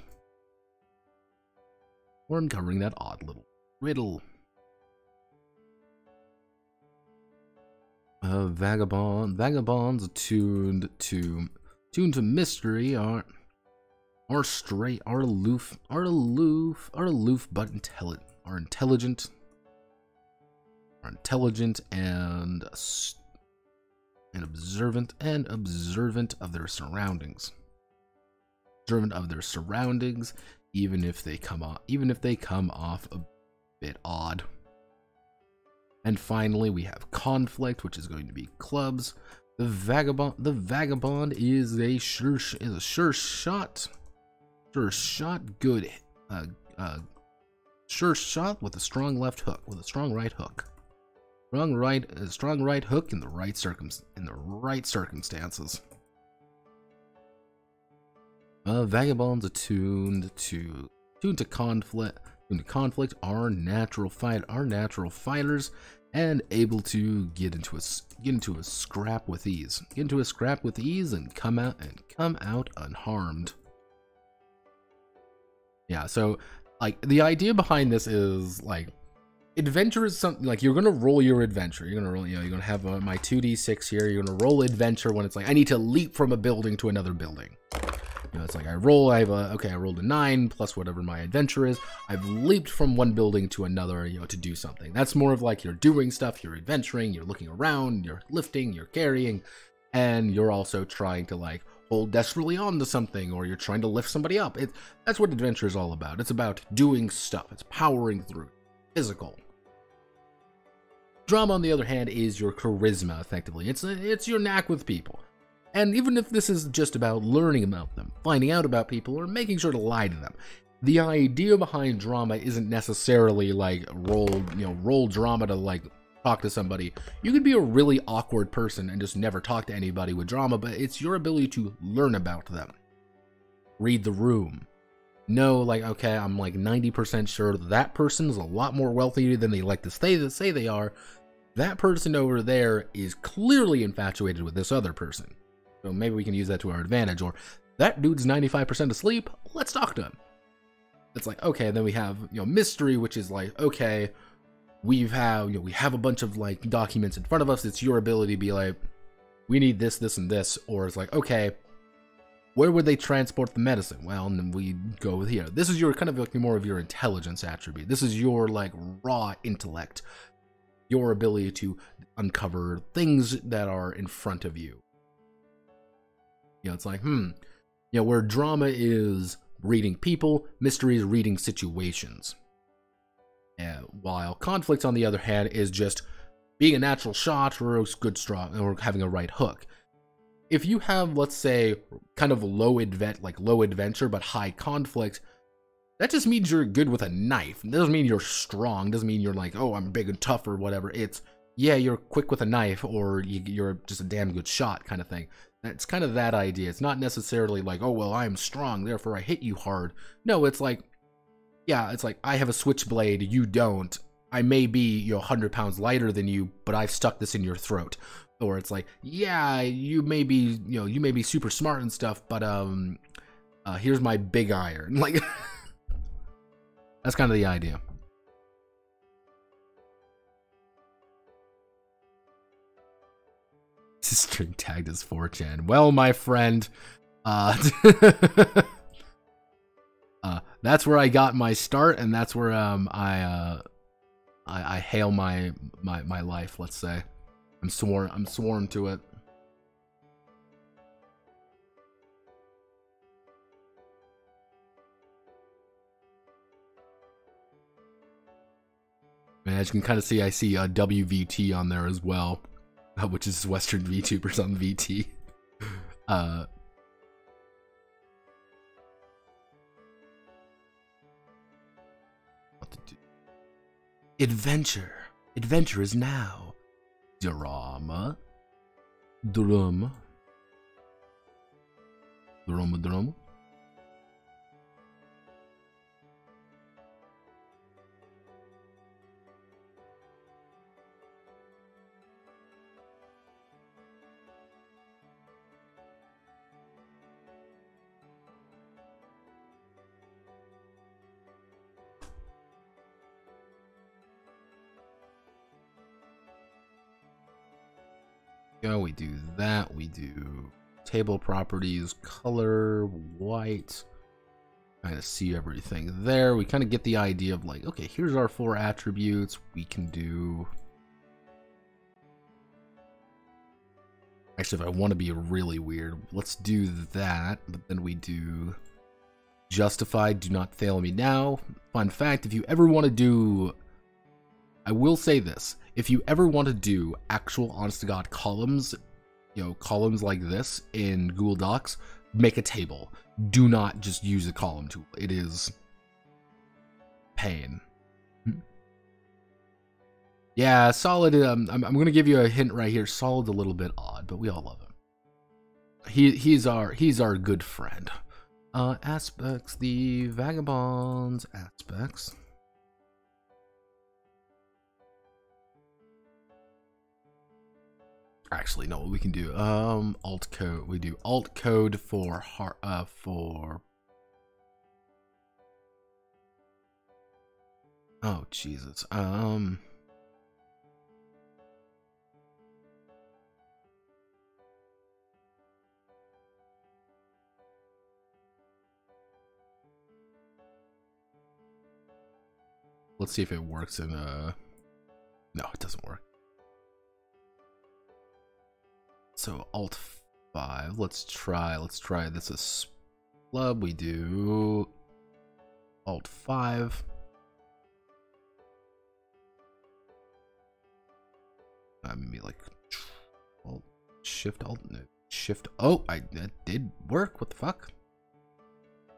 Vagabonds attuned to mystery are aloof but intelligent and observant of their surroundings. even if they come off a bit odd. And finally, we have conflict, which is going to be clubs. The vagabond is a sure shot with a strong left hook, with a strong right hook. Strong right hook in the right circumstances. Vagabonds attuned to conflict are natural fighters and able to get into a scrap with ease. And come out unharmed. Yeah, so like the idea behind this is like adventure is something like you're gonna roll your adventure. You're gonna have my 2d6 here. You're gonna roll adventure when it's like I need to leap from a building to another building. It's like I rolled a 9 plus whatever my adventure is. I've leaped from one building to another, to do something. That's more of like you're doing stuff, you're adventuring, you're looking around, you're lifting, you're carrying, and you're also trying to like hold desperately on to something, or you're trying to lift somebody up. That's what adventure is all about. It's about doing stuff. It's powering through. Physical. Drama, on the other hand, is your charisma, effectively. It's your knack with people. And even if this is just about learning about them, finding out about people, or making sure to lie to them, the idea behind drama isn't necessarily like roll drama to like talk to somebody. You could be a really awkward person and just never talk to anybody with drama, but it's your ability to learn about them. Read the room. Know, like, okay, I'm like 90% sure that person is a lot more wealthy than they like to say they are. That person over there is clearly infatuated with this other person. So maybe we can use that to our advantage. Or that dude's 95% asleep. Let's talk to him. It's like, okay, then we have, mystery, which is like, okay, we have a bunch of like documents in front of us. It's your ability to be like, we need this, this, and this. Or it's like, okay, where would they transport the medicine? Well, and then we go with here. This is your kind of like more of your intelligence attribute. This is your like raw intellect. Your ability to uncover things that are in front of you. It's like, where drama is reading people, mystery is reading situations. While conflict, on the other hand, is just being a natural shot or a good straw or having a right hook. If you have, let's say, kind of low adventure but high conflict, that just means you're good with a knife. It doesn't mean you're strong. It doesn't mean you're like, oh, I'm big and tough or whatever. It's, yeah, you're quick with a knife or you're just a damn good shot kind of thing. It's kind of that idea. It's not necessarily like, oh, well, I'm strong, therefore I hit you hard. No, it's like, yeah, it's like I have a switchblade, you don't. I may be, 100 pounds lighter than you, but I've stuck this in your throat. Or it's like, yeah, you may be super smart and stuff, but here's my big iron. Like, that's kind of the idea. This is string tagged as 4chan. Well, my friend, that's where I got my start, and that's where I hail my life. Let's say I'm sworn to it. And as you can kind of see, I see WVT on there as well, which is Western VTubers on VT. What to do? Adventure is now. Drama. We do that. We do table properties, color, white. Kind of see everything there. We kind of get the idea of like, okay, here's our 4 attributes. We can do. Actually, if I want to be really weird, let's do that. But then we do Justified, do not fail me now. Fun fact, if you ever want to do, I will say this, if you ever want to do actual honest to God columns, you know, columns like this in Google Docs, make a table. Do not just use a column tool. It is pain. Yeah, Solid, I'm going to give you a hint right here. Solid's a little bit odd, but we all love him. He's our good friend. Aspects, the Vagabonds aspects. Actually, no, we can do alt code. We do alt code for oh Jesus. Let's see if it works in no, it doesn't work. So alt 5, let's try this as club. We do alt 5. Maybe like alt shift alt no, shift. Oh, that did work. What the fuck?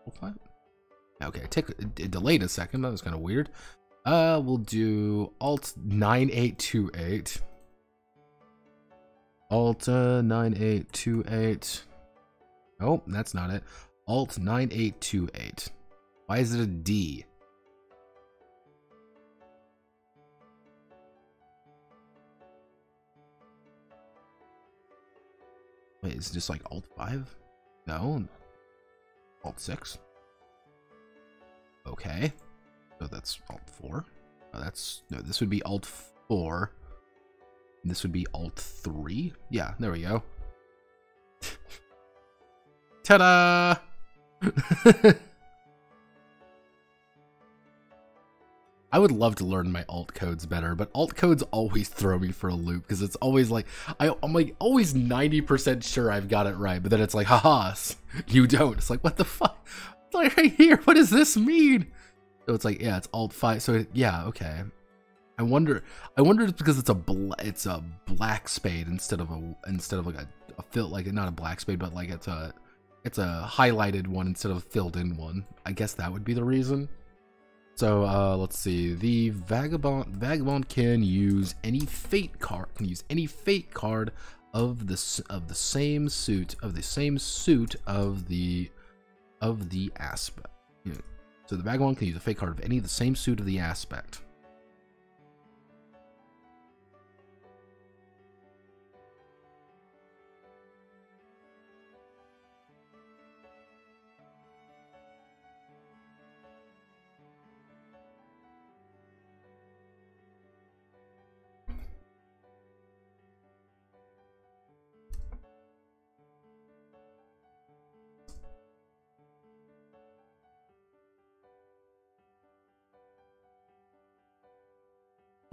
Alt 5. Okay, it delayed a second. That was kind of weird. We'll do alt 9828. Alt 9828. Oh, that's not it. Alt 9828. Why is it a D? Wait, is it just like alt 5? No. Alt 6. Okay. So that's alt 4. Oh, that's no, this would be alt 4. This would be alt 3. Yeah, there we go. Ta-da! I would love to learn my alt codes better, but alt codes always throw me for a loop because it's always like I'm like always 90% sure I've got it right, but then it's like, haha, you don't. It's like, what the fuck? It's like right here. What does this mean? So it's like, yeah, it's alt 5. So yeah, okay. I wonder it's because it's a black spade instead of like a fill, like not a black spade, but like it's a highlighted one instead of a filled in one. I guess that would be the reason. So let's see. The Vagabond can use any fate card. Of the same suit of the aspect. Yeah. So the Vagabond can use a fate card of any of the same suit of the aspect.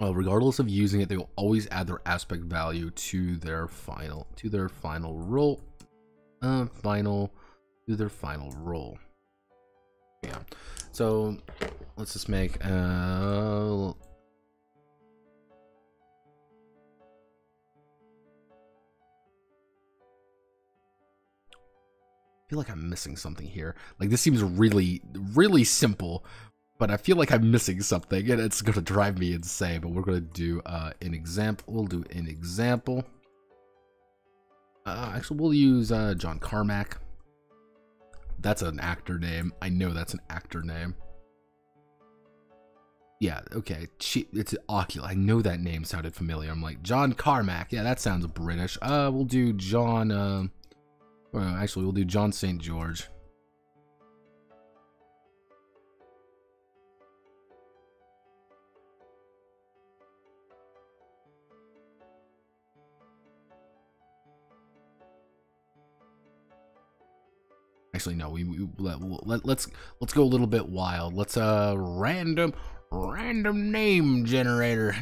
Well, regardless of using it, they will always add their aspect value to their final roll. To their final roll. Yeah. So let's just make I feel like I'm missing something here. Like this seems really, really simple, but I feel like I'm missing something, and it's gonna drive me insane. But we're gonna do an example. We'll do an example. Actually, we'll use John Carmack. That's an actor name. I know that's an actor name. Yeah, okay. It's Ocula. I know that name sounded familiar. I'm like, John Carmack. Yeah, that sounds British. We'll do John. Well, actually, we'll do John St. George. Actually, no. Let's go a little bit wild. Let's random name generator.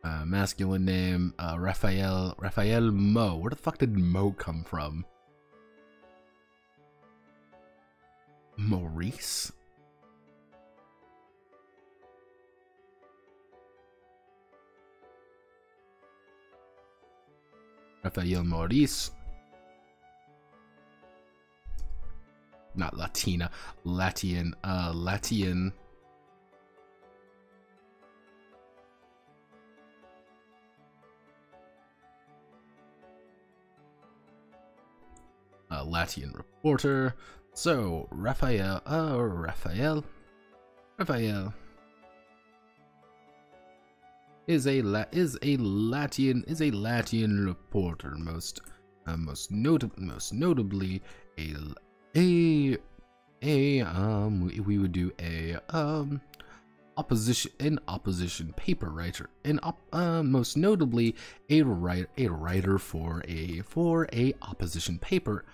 Masculine name, Raphael Mo. Where the fuck did Mo come from? Maurice? Raphael Maurice. Not Latina, Latian, Latian. Latian reporter. So Raphael is a Latian reporter, most notably we would do a opposition paper writer, most notably a writer for a opposition paper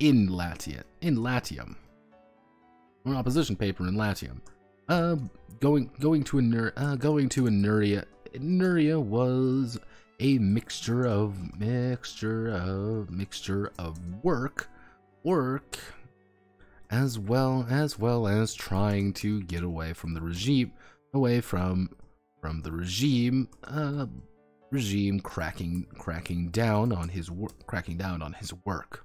in Latium, an opposition paper in Latium. Going to Ineria. Ineria was a mixture of work as well as trying to get away from the regime, regime cracking down on his work.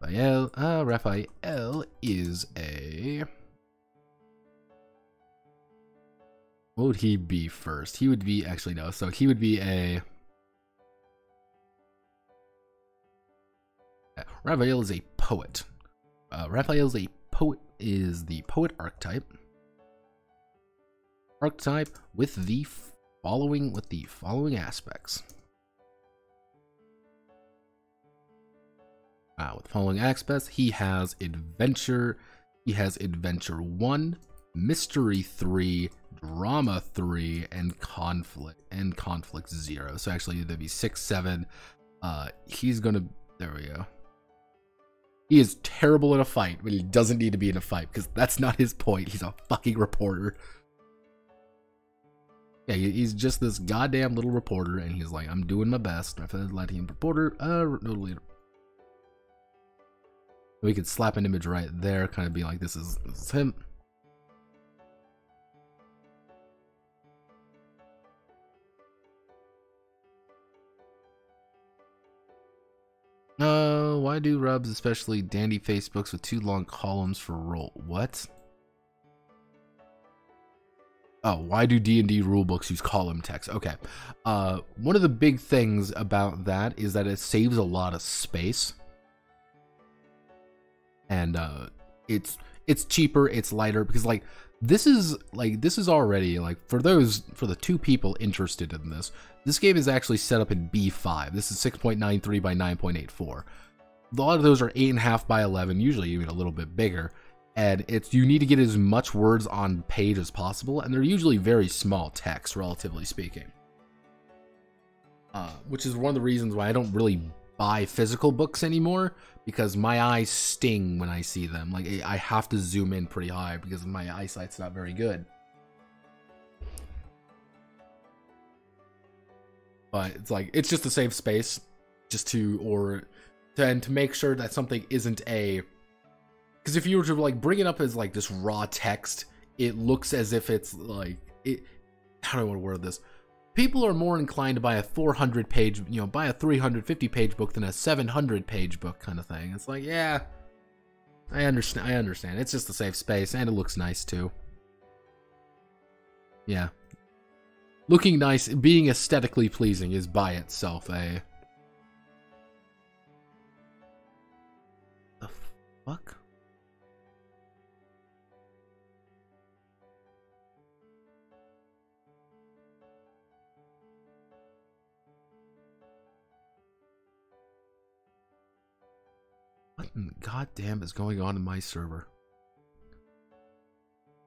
Raphael is a... What would he be first? He would be, actually no, so he would be a... Raphael is a poet. Raphael is the poet archetype. With the following aspects. With following aspects, he has adventure 1, mystery 3, drama 3, and conflict 0. So actually there'd be 6, 7. He's gonna, there we go. He is terrible in a fight, but he doesn't need to be in a fight because that's not his point. He's a fucking reporter. Yeah, he's just this goddamn little reporter, and he's like, I'm doing my best. Latin reporter, no leader. We could slap an image right there, kind of be like, this is him. Why do rubs, especially dandy Facebooks with 2 long columns for roll? What? Oh, why do D&D rulebooks use column text? Okay. One of the big things about that is that it saves a lot of space. And it's cheaper, it's lighter, because like this is already like for the 2 people interested in this game is actually set up in B5. This is 6.93 by 9.84. A lot of those are 8.5 by 11, usually even a little bit bigger. And you need to get as much words on page as possible, and they're usually very small text, relatively speaking. Which is one of the reasons why I don't really buy physical books anymore, because my eyes sting when I see them. Like, I have to zoom in pretty high because my eyesight's not very good. But it's like, it's just to save space, just to make sure that something isn't a... Because if you were to like bring it up as like this raw text, it looks as if it's like how do I want to word this? People are more inclined to buy a 400-page, buy a 350-page book than a 700-page book kind of thing. It's like, yeah, I understand. It's just to save space, and it looks nice too. Yeah, looking nice, being aesthetically pleasing is by itself a... The fuck? What in goddamn is going on in my server?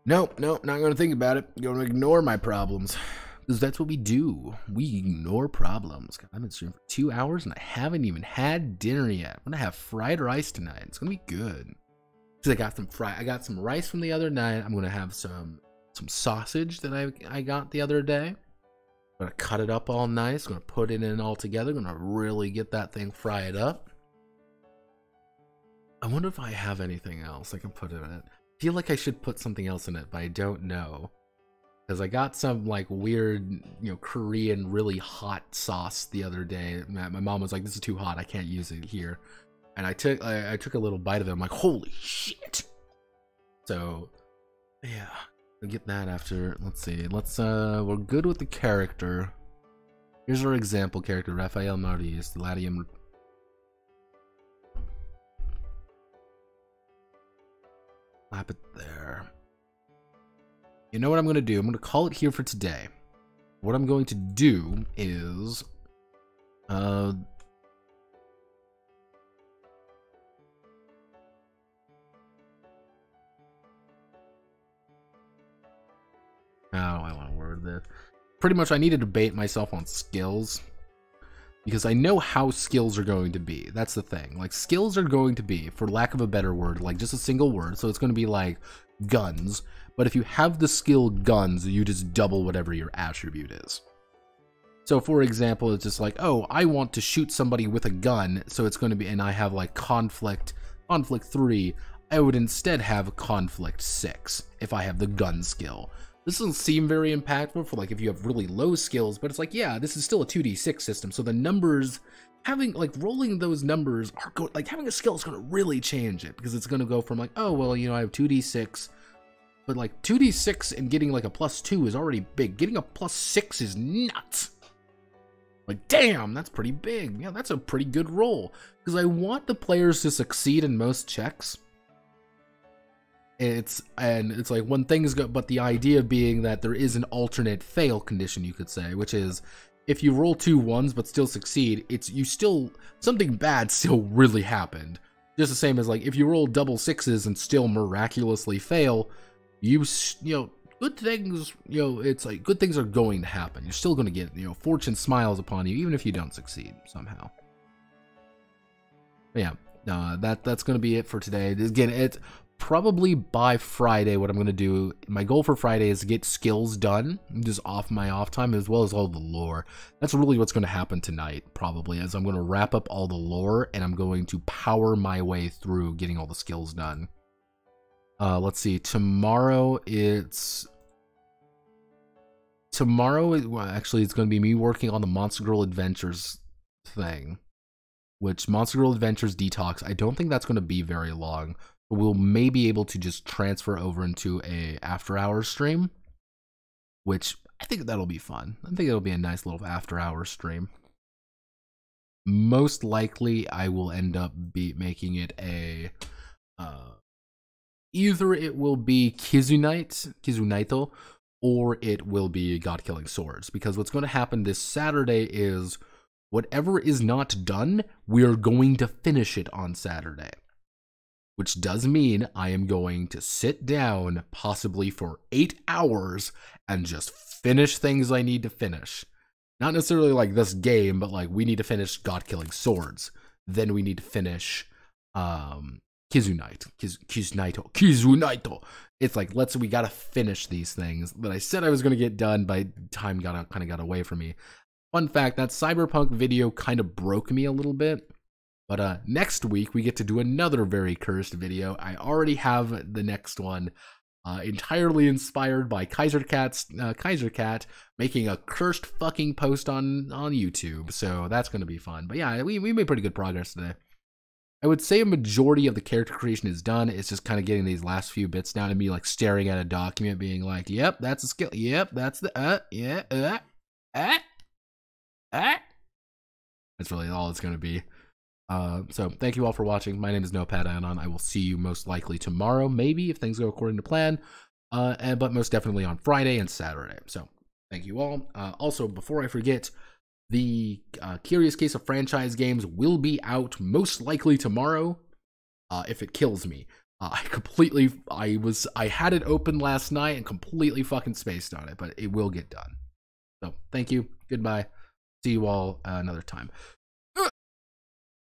Nope, not gonna think about it. I'm gonna ignore my problems. Because that's what we do. We ignore problems. I've been streaming for 2 hours and I haven't even had dinner yet. I'm gonna have fried rice tonight. It's gonna be good. Because I got some rice from the other night. I'm gonna have some some sausage that I got the other day. I'm gonna cut it up all nice. I'm gonna put it in all together. I'm gonna really get that thing fried up. I wonder if I have anything else I can put in it. I feel like I should put something else in it, but I don't know. Because I got some like weird, you know, Korean really hot sauce the other day. My mom was like, "This is too hot. I can't use it here." And I took a little bite of it. I'm like, "Holy shit!" So, yeah, we'll get that after. Let's see. We're good with the character. Here's our example character, Raphael Marius, the Latium. Slap it there. You know what I'm going to do? I'm going to call it here for today. What I'm going to do is... How do I want to word this? Pretty much I need to debate myself on skills. Because I know how skills are going to be. That's the thing. Like, skills are going to be, for lack of a better word, like just a single word. So it's going to be like guns. But if you have the skill guns, you just double whatever your attribute is. So for example, it's just like, oh, I want to shoot somebody with a gun. So it's going to be, and I have like conflict 3. I would instead have conflict 6 if I have the gun skill. This doesn't seem very impactful for like if you have really low skills, but it's like, yeah, this is still a 2d6 system. So the numbers, having like rolling those numbers are like having a skill is going to really change it, because it's going to go from like, oh, well, you know, I have 2d6, but like 2d6 and getting like a +2 is already big. Getting a +6 is nuts. Like, damn, that's pretty big. Yeah, that's a pretty good roll, because I want the players to succeed in most checks. It's like when things go, but the idea being that there is an alternate fail condition, you could say, which is if you roll 2 1s but still succeed, something bad still really happened. Just the same as like if you roll double 6s and still miraculously fail, you know, good things, you know, it's like good things are going to happen. You're still going to get, you know, fortune smiles upon you even if you don't succeed somehow. But yeah, that's going to be it for today. Again, it's probably by Friday. What I'm going to do, my goal for Friday is to get skills done, just off my off time, as well as all the lore. That's really what's going to happen tonight, probably, as I'm going to wrap up all the lore, and I'm going to power my way through getting all the skills done. Let's see, tomorrow, well, actually, it's going to be me working on the Monster Girl Adventures thing, which Monster Girl Adventures Detox, I don't think that's going to be very long. We'll maybe able to just transfer over into a after hours stream, which I think that'll be fun. I think it'll be a nice little after hours stream. Most likely I will end up making it a either it will be Kizunaito, or it will be God Killing Swords, because what's going to happen this Saturday is whatever is not done, we're going to finish it on Saturday. Which does mean I am going to sit down possibly for 8 hours and just finish things I need to finish. Not necessarily like this game, but like we need to finish God Killing Swords. Then we need to finish Kizunaito. It's like we gotta finish these things that I said I was gonna get done, but time kind of got away from me. Fun fact, that Cyberpunk video kind of broke me a little bit. But next week, we get to do another very cursed video. I already have the next one entirely inspired by Kaiser Cat making a cursed fucking post on YouTube. So that's going to be fun. But yeah, we made pretty good progress today. I would say a majority of the character creation is done. It's just kind of getting these last few bits down to me, like staring at a document being like, yep, that's a skill. Yep, that's the, yeah, That's really all it's going to be. So thank you all for watching. My name is Notepad Anon. I will see you most likely tomorrow, maybe if things go according to plan, but most definitely on Friday and Saturday. So thank you all. Also, before I forget, the Curious Case of Franchise games will be out most likely tomorrow, if it kills me. I had it open last night and completely fucking spaced on it, but it will get done. So thank you. Goodbye. See you all another time.